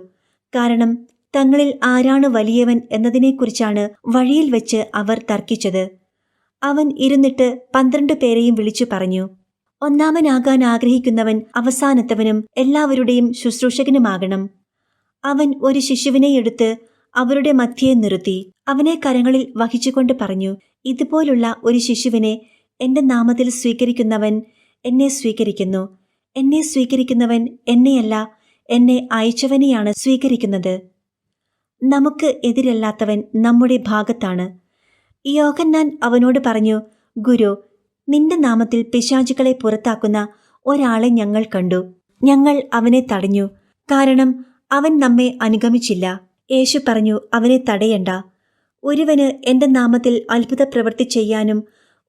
[SPEAKER 1] കാരണം തങ്ങളിൽ ആരാണ് വലിയവൻ എന്നതിനെക്കുറിച്ചാണ് വഴിയിൽ വെച്ച് അവർ തർക്കിച്ചത്. അവൻ ഇരുന്നിട്ട് 12 പേരെയും വിളിച്ചു പറഞ്ഞു, ഒന്നാമനാകാൻ ആഗ്രഹിക്കുന്നവൻ അവസാനത്തവനും എല്ലാവരുടെയും ശുശ്രൂഷകനുമാകണം. അവൻ ഒരു ശിശുവിനെ എടുത്ത് അവരുടെ മധ്യേ നിർത്തി അവനെ കരങ്ങളിൽ വഹിച്ചുകൊണ്ട് പറഞ്ഞു, ഇതുപോലുള്ള ഒരു ശിശുവിനെ എൻ്റെ നാമത്തിൽ സ്വീകരിക്കുന്നവൻ എന്നെ സ്വീകരിക്കുന്നു. എന്നെ സ്വീകരിക്കുന്നവൻ എന്നെയല്ല, എന്നെ അയച്ചവനെയാണ് സ്വീകരിക്കുന്നത്. നമുക്ക് എതിരല്ലാത്തവൻ നമ്മുടെ ഭാഗത്താണ്. യോഹന്നാൻ അവനോട് പറഞ്ഞു, ഗുരു, നിന്റെ നാമത്തിൽ പിശാചുക്കളെ പുറത്താക്കുന്ന ഒരാളെ ഞങ്ങൾ കണ്ടു. ഞങ്ങൾ അവനെ തടഞ്ഞു, കാരണം അവൻ നമ്മെ അനുഗമിച്ചില്ല. യേശു പറഞ്ഞു, അവനെ തടയണ്ട. ഒരുവന് എൻ്റെ നാമത്തിൽ അത്ഭുത പ്രവൃത്തി ചെയ്യാനും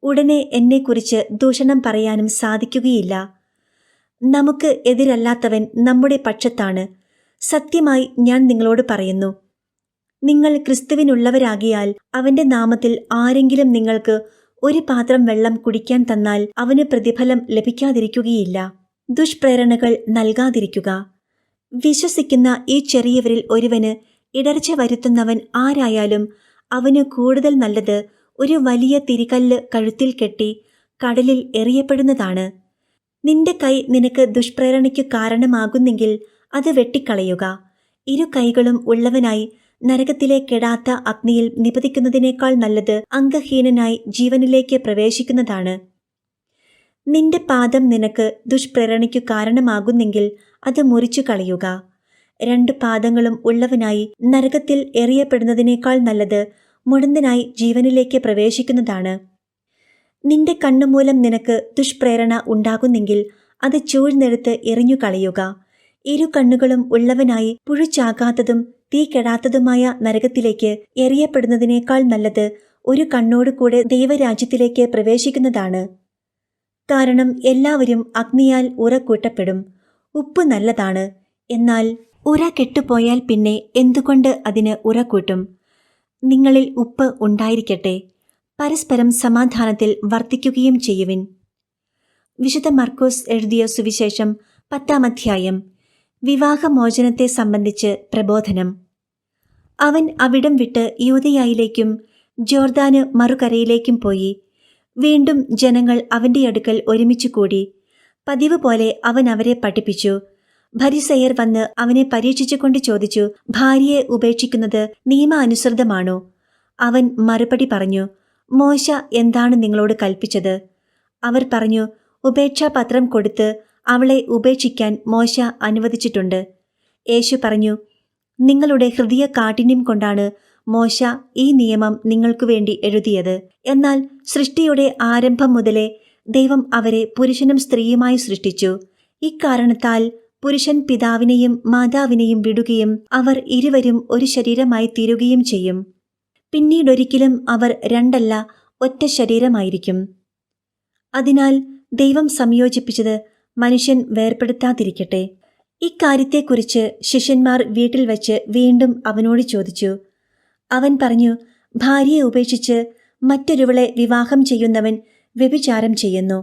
[SPEAKER 1] ഉടനെ എന്നെക്കുറിച്ച് ദൂഷണം പറയാനും സാധിക്കുകയില്ല. നമുക്ക് എതിരല്ലാത്തവൻ നമ്മുടെ പക്ഷത്താണ്. സത്യമായി ഞാൻ നിങ്ങളോട് പറയുന്നു, നിങ്ങൾ ക്രിസ്തുവിനുള്ളവരാകിയാൽ അവൻ്റെ നാമത്തിൽ ആരെങ്കിലും നിങ്ങൾക്ക് ഒരു പാത്രം വെള്ളം കുടിക്കാൻ തന്നാൽ അവന് പ്രതിഫലം ലഭിക്കാതിരിക്കുകയില്ല. ദുഷ്പ്രേരണകൾ നൽകാതിരിക്കുക. വിശ്വസിക്കുന്ന ഈ ചെറിയവരിൽ ഒരുവന് ഇടർച്ച വരുത്തുന്നവൻ ആരായാലും അവന് കൂടുതൽ നല്ലത് ഒരു വലിയ തിരികല്ല് കഴുത്തിൽ കെട്ടി കടലിൽ എറിയപ്പെടുന്നതാണ്. നിന്റെ കൈ നിനക്ക് ദുഷ്പ്രേരണയ്ക്കു കാരണമാകുന്നെങ്കിൽ അത് വെട്ടിക്കളയുക. 2 കൈകളും ഉള്ളവനായി നരകത്തിലെ കെടാത്ത അഗ്നിയിൽ നിപതിക്കുന്നതിനേക്കാൾ നല്ലത് അംഗഹീനനായി ജീവനിലേക്ക് പ്രവേശിക്കുന്നതാണ്. നിന്റെ പാദം നിനക്ക് ദുഷ്പ്രേരണയ്ക്കു കാരണമാകുന്നെങ്കിൽ അത് മുറിച്ചു കളയുക. 2 പാദങ്ങളും ഉള്ളവനായി നരകത്തിൽ എറിയപ്പെടുന്നതിനേക്കാൾ നല്ലത് മുടന്തനായി ജീവനിലേക്ക് പ്രവേശിക്കുന്നതാണ്. നിന്റെ കണ്ണുമൂലം നിനക്ക് ദുഷ്പ്രേരണ ഉണ്ടാകുന്നെങ്കിൽ അത് ചൂഴ്ന്നെടുത്ത് എറിഞ്ഞു കളയുക. 2 കണ്ണുകളും ഉള്ളവനായി പുഴുചാകാത്തതും തീ കെടാത്തതുമായ നരകത്തിലേക്ക് എറിയപ്പെടുന്നതിനേക്കാൾ നല്ലത് ഒരു കണ്ണോടുകൂടെ ദൈവരാജ്യത്തിലേക്ക് പ്രവേശിക്കുന്നതാണ്. കാരണം എല്ലാവരും അഗ്നിയാൽ ഉറക്കൂട്ടപ്പെടും. ഉപ്പ് നല്ലതാണ്, എന്നാൽ ഉര കെട്ടുപോയാൽ പിന്നെ എന്തുകൊണ്ട് അതിന് ഉറക്കൂട്ടും? നിങ്ങളിൽ ഉപ്പ് ഉണ്ടായിരിക്കട്ടെ. പരസ്പരം സമാധാനത്തിൽ വർത്തിക്കുകയും ചെയ്യുവിൻ. വിശുദ്ധ മർക്കോസ് എഴുതിയ സുവിശേഷം 10-ാം അധ്യായം. വിവാഹമോചനത്തെ സംബന്ധിച്ച് പ്രബോധനം. അവൻ അവിടം വിട്ട് യൂദയായിലേക്കും ജോർദാന് മറുകരയിലേക്കും പോയി. വീണ്ടും ജനങ്ങൾ അവൻ്റെ അടുക്കൽ ഒരുമിച്ചു കൂടി. പതിവ് പോലെ അവൻ അവരെ പഠിപ്പിച്ചു. ഫരിസയർ വന്ന് അവനെ പരീക്ഷിച്ചുകൊണ്ട് ചോദിച്ചു, ഭാര്യയെ ഉപേക്ഷിക്കുന്നത് നിയമാനുസൃതമാണോ? അവൻ മറുപടി പറഞ്ഞു, മോശ എന്താണ് നിങ്ങളോട് കൽപ്പിച്ചത്? അവർ പറഞ്ഞു, ഉപേക്ഷാപത്രം കൊടുത്ത് അവളെ ഉപേക്ഷിക്കാൻ മോശ അനുവദിച്ചിട്ടുണ്ട്. യേശു പറഞ്ഞു, നിങ്ങളുടെ ഹൃദയ കാഠിന്യം കൊണ്ടാണ് മോശ ഈ നിയമം നിങ്ങൾക്കു വേണ്ടി എഴുതിയത്. എന്നാൽ സൃഷ്ടിയുടെ ആരംഭം മുതലേ ദൈവം അവരെ പുരുഷനും സ്ത്രീയുമായി സൃഷ്ടിച്ചു. ഇക്കാരണത്താൽ പുരുഷൻ പിതാവിനെയും മാതാവിനെയും വിടുകയും അവർ ഇരുവരും ഒരു ശരീരമായി തീരുകയും ചെയ്യും. പിന്നീടൊരിക്കലും അവർ രണ്ടല്ല, ഒറ്റ ശരീരമായിരിക്കും. അതിനാൽ ദൈവം സംയോജിപ്പിച്ചത് മനുഷ്യൻ വേർപെടുത്താതിരിക്കട്ടെ. ഇക്കാര്യത്തെക്കുറിച്ച് ശിഷ്യന്മാർ വീട്ടിൽ വച്ച് വീണ്ടും അവനോട് ചോദിച്ചു. അവൻ പറഞ്ഞു, ഭാര്യയെ ഉപേക്ഷിച്ച് മറ്റൊരുവളെ വിവാഹം ചെയ്യുന്നവൻ വ്യഭിചാരം ചെയ്യുന്നു.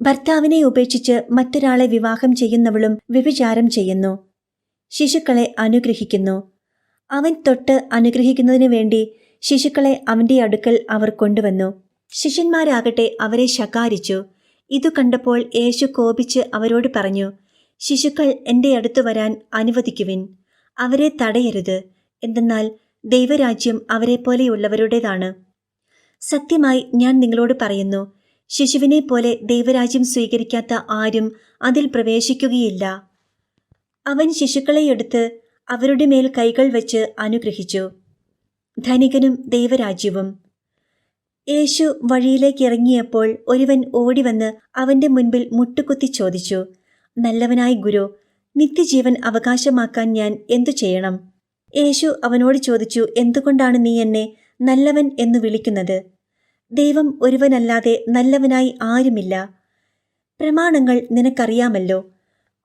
[SPEAKER 1] ഭർത്താവിനെ ഉപേക്ഷിച്ച് മറ്റൊരാളെ വിവാഹം ചെയ്യുന്നവളും വ്യഭിചാരം ചെയ്യുന്നു. ശിശുക്കളെ അനുഗ്രഹിക്കുന്നു. അവൻ തൊട്ട് അനുഗ്രഹിക്കുന്നതിനു വേണ്ടി ശിശുക്കളെ അവന്റെ അടുക്കൽ അവർ കൊണ്ടുവന്നു. ശിഷ്യന്മാരാകട്ടെ അവരെ ശകാരിച്ചു. ഇതു കണ്ടപ്പോൾ യേശു കോപിച്ച് അവരോട് പറഞ്ഞു, ശിശുക്കൾ എൻ്റെ അടുത്തു വരാൻ അനുവദിക്കുവിൻ, അവരെ തടയരുത്. എന്തെന്നാൽ ദൈവരാജ്യം അവരെപ്പോലെയുള്ളവരുടേതാണ്. സത്യമായി ഞാൻ നിങ്ങളോട് പറയുന്നു, ശിശുവിനെ പോലെ ദൈവരാജ്യം സ്വീകരിക്കാത്ത ആരും അതിൽ പ്രവേശിക്കുകയില്ല. അവൻ ശിശുക്കളെ എടുത്ത് അവരുടെ മേൽ കൈകൾ വെച്ച് അനുഗ്രഹിച്ചു. ധനികനും ദൈവരാജ്യവും. യേശു വഴിയിലേക്ക് ഇറങ്ങിയപ്പോൾ ഒരുവൻ ഓടിവന്ന് അവന്റെ മുൻപിൽ മുട്ടുകുത്തി ചോദിച്ചു, നല്ലവനായ ഗുരു, നിത്യജീവൻ അവകാശമാക്കാൻ ഞാൻ എന്തു ചെയ്യണം? യേശു അവനോട് ചോദിച്ചു, എന്തുകൊണ്ടാണ് നീ എന്നെ നല്ലവൻ എന്നു വിളിക്കുന്നത്? ദൈവം ഒരുവനല്ലാതെ നല്ലവനായി ആരുമില്ല. പ്രമാണങ്ങൾ നിനക്കറിയാമല്ലോ.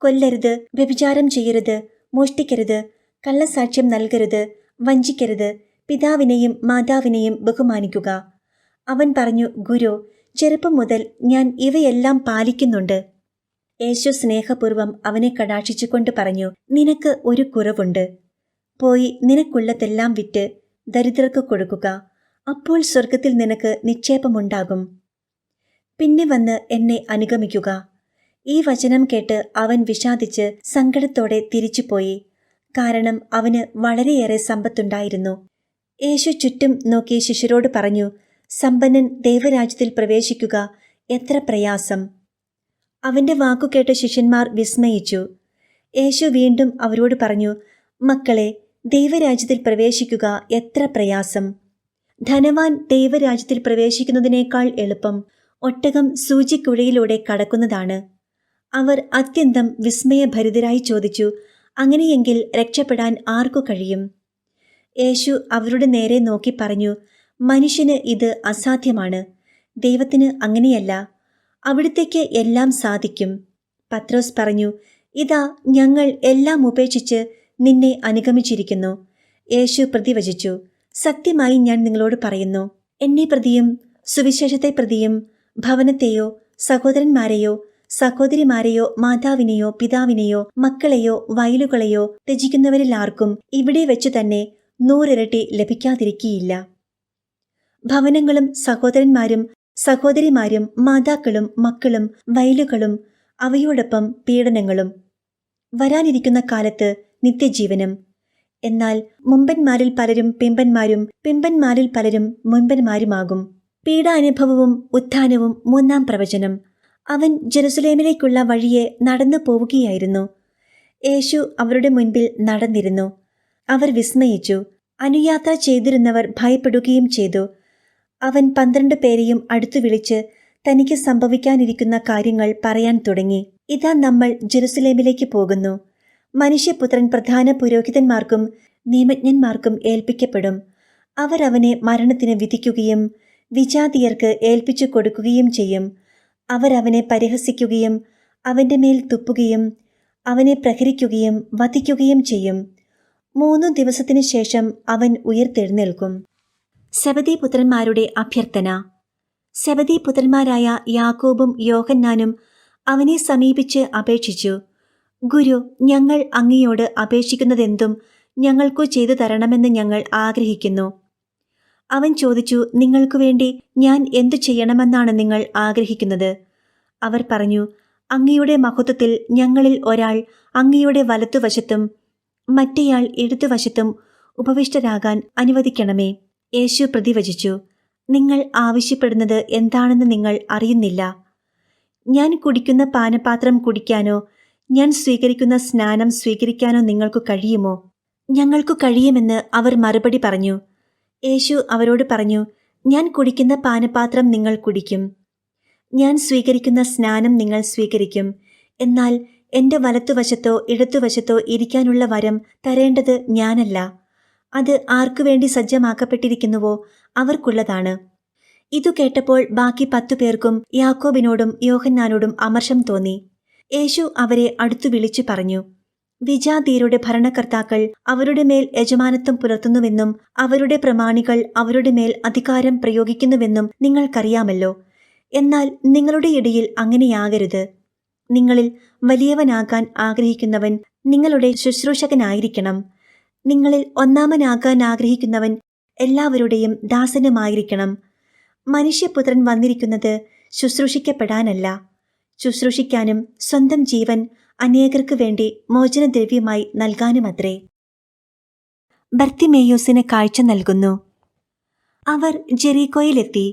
[SPEAKER 1] കൊല്ലരുത്, വ്യഭിചാരം ചെയ്യരുത്, മോഷ്ടിക്കരുത്, കള്ളസാക്ഷ്യം നൽകരുത്, വഞ്ചിക്കരുത്, പിതാവിനെയും മാതാവിനെയും ബഹുമാനിക്കുക. അവൻ പറഞ്ഞു, ഗുരു, ചെറുപ്പം മുതൽ ഞാൻ ഇവയെല്ലാം പാലിക്കുന്നുണ്ട്. യേശു സ്നേഹപൂർവം അവനെ കടാക്ഷിച്ചുകൊണ്ട് പറഞ്ഞു, നിനക്ക് ഒരു കുറവുണ്ട്. പോയി നിനക്കുള്ളതെല്ലാം വിറ്റ് ദരിദ്രർക്ക് കൊടുക്കുക. അപ്പോൾ സ്വർഗത്തിൽ നിനക്ക് നിക്ഷേപമുണ്ടാകും. പിന്നെ വന്ന് എന്നെ അനുഗമിക്കുക. ഈ വചനം കേട്ട് അവൻ വിഷാദിച്ച് സങ്കടത്തോടെ തിരിച്ചുപോയി. കാരണം അവന് വളരെയേറെ സമ്പത്തുണ്ടായിരുന്നു. യേശു ചുറ്റും നോക്കി ശിഷ്യരോട് പറഞ്ഞു, സമ്പന്നൻ ദൈവരാജ്യത്തിൽ പ്രവേശിക്കുക എത്ര പ്രയാസം. അവന്റെ വാക്കുകേട്ട് ശിഷ്യന്മാർ വിസ്മയിച്ചു. യേശു വീണ്ടും അവരോട് പറഞ്ഞു, മക്കളെ, ദൈവരാജ്യത്തിൽ പ്രവേശിക്കുക എത്ര പ്രയാസം. ധനവാൻ ദൈവരാജ്യത്തിൽ പ്രവേശിക്കുന്നതിനേക്കാൾ എളുപ്പം ഒട്ടകം സൂചിക്കുഴയിലൂടെ കടക്കുന്നതാണ്. അവർ അത്യന്തം വിസ്മയഭരിതരായി ചോദിച്ചു, അങ്ങനെയെങ്കിൽ രക്ഷപ്പെടാൻ ആർക്കു കഴിയും? യേശു അവരുടെ നേരെ നോക്കി പറഞ്ഞു, മനുഷ്യന് ഇത് അസാധ്യമാണ്, ദൈവത്തിന് അങ്ങനെയല്ല. അവിടുത്തേക്ക് എല്ലാം സാധിക്കും. പത്രോസ് പറഞ്ഞു, ഇതാ ഞങ്ങൾ എല്ലാം ഉപേക്ഷിച്ച് നിന്നെ അനുഗമിച്ചിരിക്കുന്നു. യേശു പ്രതിവചിച്ചു, സത്യമായി ഞാൻ നിങ്ങളോട് പറയുന്നു, എന്നെ പ്രതിയും സുവിശേഷത്തെ പ്രതിയും ഭവനത്തെയോ സഹോദരന്മാരെയോ സഹോദരിമാരെയോ മാതാവിനെയോ പിതാവിനെയോ മക്കളെയോ വയലുകളെയോ ത്യജിക്കുന്നവരിൽ ആർക്കും ഇവിടെ വെച്ചു തന്നെ 100 ഇരട്ടി ലഭിക്കാതിരിക്കുകയില്ല. ഭവനങ്ങളും സഹോദരന്മാരും സഹോദരിമാരും മാതാക്കളും മക്കളും വയലുകളും അവയോടൊപ്പം പീഡനങ്ങളും വരാനിരിക്കുന്ന കാലത്ത് നിത്യജീവനും. എന്നാൽ മുമ്പന്മാരിൽ പലരും പിമ്പന്മാരും പിമ്പന്മാരിൽ പലരും മുൻപന്മാരുമാകും. പീഡാനുഭവവും ഉത്ഥാനവും 3-ാം പ്രവചനം. അവൻ ജെറുസലേമിലേക്കുള്ള വഴിയെ നടന്നു പോവുകയായിരുന്നു. യേശു അവരുടെ മുൻപിൽ നടന്നിരുന്നു. അവർ വിസ്മയിച്ചു. അനുയാത്ര ചെയ്തിരുന്നവർ ഭയപ്പെടുകയും ചെയ്തു. അവൻ 12 പേരെയും അടുത്തു വിളിച്ച് തനിക്ക് സംഭവിക്കാനിരിക്കുന്ന കാര്യങ്ങൾ പറയാൻ തുടങ്ങി. ഇതാ നമ്മൾ ജെറുസലേമിലേക്ക് പോകുന്നു. മനുഷ്യപുത്രൻ പ്രധാന പുരോഹിതന്മാർക്കും നിയമജ്ഞന്മാർക്കും ഏൽപ്പിക്കപ്പെടും. അവർ അവനെ മരണത്തിന് വിധിക്കുകയും വിജാതിയർക്ക് ഏൽപ്പിച്ചു കൊടുക്കുകയും ചെയ്യും. അവർ അവനെ പരിഹസിക്കുകയും അവന്റെ മേൽ തുപ്പുകയും അവനെ പ്രഹരിക്കുകയും വധിക്കുകയും ചെയ്യും. 3 ദിവസത്തിനു ശേഷം അവൻ ഉയർത്തെഴുന്നേൽക്കും. സെബദീപുത്രന്മാരുടെ അഭ്യർത്ഥന. സെബദീപുത്രന്മാരായ യാക്കോബും യോഹന്നാനും അവനെ സമീപിച്ച് അപേക്ഷിച്ചു, ഗുരു, ഞങ്ങൾ അങ്ങയോട് അപേക്ഷിക്കുന്നതെന്തും ഞങ്ങൾക്കു ചെയ്തു തരണമെന്ന് ഞങ്ങൾ ആഗ്രഹിക്കുന്നു. അവൻ ചോദിച്ചു, നിങ്ങൾക്കു വേണ്ടി ഞാൻ എന്തു ചെയ്യണമെന്നാണ് നിങ്ങൾ ആഗ്രഹിക്കുന്നത്? അവർ പറഞ്ഞു, അങ്ങയുടെ മഹത്വത്തിൽ ഞങ്ങളിൽ ഒരാൾ അങ്ങയുടെ വലത്തുവശത്തും മറ്റേയാൾ ഇടതുവശത്തും ഉപവിഷ്ടരാകാൻ അനുവദിക്കണമേ. യേശു പ്രതിവചിച്ചു, നിങ്ങൾ ആവശ്യപ്പെടുന്നത് എന്താണെന്ന് നിങ്ങൾ അറിയുന്നില്ല. ഞാൻ കുടിക്കുന്ന പാനപാത്രം കുടിക്കാനോ ഞാൻ സ്വീകരിക്കുന്ന സ്നാനം സ്വീകരിക്കാനോ നിങ്ങൾക്കു കഴിയുമോ? ഞങ്ങൾക്കു കഴിയുമെന്ന് അവർ മറുപടി പറഞ്ഞു. യേശു അവരോട് പറഞ്ഞു, ഞാൻ കുടിക്കുന്ന പാനപാത്രം നിങ്ങൾ കുടിക്കും, ഞാൻ സ്വീകരിക്കുന്ന സ്നാനം നിങ്ങൾ സ്വീകരിക്കും. എന്നാൽ എൻ്റെ വലത്തുവശത്തോ ഇടത്തുവശത്തോ ഇരിക്കാനുള്ള വരം തരേണ്ടത് ഞാനല്ല, അത് ആർക്കുവേണ്ടി സജ്ജമാക്കപ്പെട്ടിരിക്കുന്നുവോ അവർക്കുള്ളതാണ്. ഇതു കേട്ടപ്പോൾ ബാക്കി 10 പേർക്കും യാക്കോബിനോടും യോഹന്നാനോടും അമർഷം തോന്നി. യേശു അവരെ അടുത്തു വിളിച്ചു പറഞ്ഞു, വിജാതീയരുടെ ഭരണകർത്താക്കൾ അവരുടെ മേൽ യജമാനത്വം പുലർത്തുന്നുവെന്നും അവരുടെ പ്രമാണികൾ അവരുടെ മേൽ അധികാരം പ്രയോഗിക്കുന്നുവെന്നും നിങ്ങൾക്കറിയാമല്ലോ. എന്നാൽ നിങ്ങളുടെ ഇടയിൽ അങ്ങനെയാകരുത്. നിങ്ങളിൽ വലിയവനാകാൻ ആഗ്രഹിക്കുന്നവൻ നിങ്ങളുടെ ശുശ്രൂഷകനായിരിക്കണം. നിങ്ങളിൽ ഒന്നാമനാകാൻ ആഗ്രഹിക്കുന്നവൻ എല്ലാവരുടെയും ദാസനുമായിരിക്കണം. മനുഷ്യപുത്രൻ വന്നിരിക്കുന്നത് ശുശ്രൂഷിക്കപ്പെടാനല്ല, ശുശ്രൂഷിക്കാനും സ്വന്തം ജീവൻ അനേകർക്ക് വേണ്ടി മോചനദ്രവ്യമായി നൽകാനുമത്രേ. ബർത്തിമേയോസിന് കാഴ്ച നൽകുന്നു. അവർ ജെറീക്കോയിലെത്തി.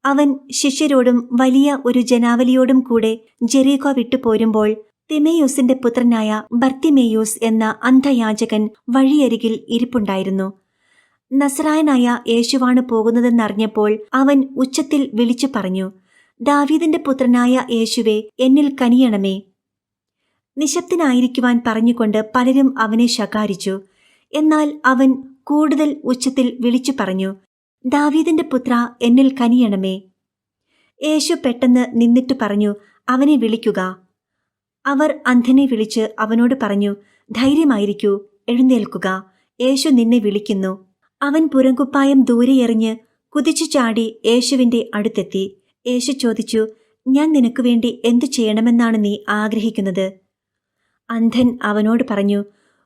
[SPEAKER 1] അവൻ ശിഷ്യരോടും വലിയ ഒരു ജനാവലിയോടും കൂടെ ജെറീക്കോ വിട്ടു പോരുമ്പോൾ തിമേയോസിന്റെ പുത്രനായ ബർത്തിമേയോസ് എന്ന അന്ധയാചകൻ വഴിയരികിൽ ഇരിപ്പുണ്ടായിരുന്നു. നസറായനായ യേശുവാണ് പോകുന്നതെന്നറിഞ്ഞപ്പോൾ അവൻ ഉച്ചത്തിൽ വിളിച്ചു പറഞ്ഞു, ദാവീദിന്റെ പുത്രനായ യേശുവേ, എന്നിൽ കനിയണമേ. നിശബ്ദനായിരിക്കുവാൻ പറഞ്ഞുകൊണ്ട് പലരും അവനെ ശകാരിച്ചു. എന്നാൽ അവൻ കൂടുതൽ ഉച്ചത്തിൽ വിളിച്ചു പറഞ്ഞു, ദാവീദിന്റെ പുത്ര, എന്നിൽ കനിയണമേ. യേശു പെട്ടെന്ന് നിന്നിട്ട് പറഞ്ഞു, അവനെ വിളിക്കുക. അവർ അന്ധനെ വിളിച്ച് അവനോട് പറഞ്ഞു, ധൈര്യമായിരിക്കൂ, എഴുന്നേൽക്കുക, യേശു നിന്നെ വിളിക്കുന്നു. അവൻ പുറംകുപ്പായം ദൂരെ എറിഞ്ഞ് കുതിച്ചു ചാടി യേശുവിന്റെ അടുത്തെത്തി. യേശു ചോദിച്ചു, ഞാൻ നിനക്ക് വേണ്ടി എന്തു ചെയ്യണമെന്നാണ് നീ ആഗ്രഹിക്കുന്നത്? അന്ധൻ അവനോട് പറഞ്ഞു,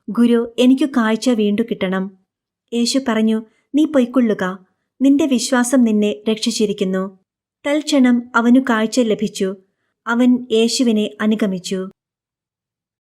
[SPEAKER 1] ഗുരു, എനിക്കു കാഴ്ച വീണ്ടു കിട്ടണം. യേശു പറഞ്ഞു, നീ പൊയ്ക്കൊള്ളുക, നിന്റെ വിശ്വാസം നിന്നെ രക്ഷിച്ചിരിക്കുന്നു. തൽക്ഷണം അവനു കാഴ്ച ലഭിച്ചു. അവൻ യേശുവിനെ അനുഗമിച്ചു.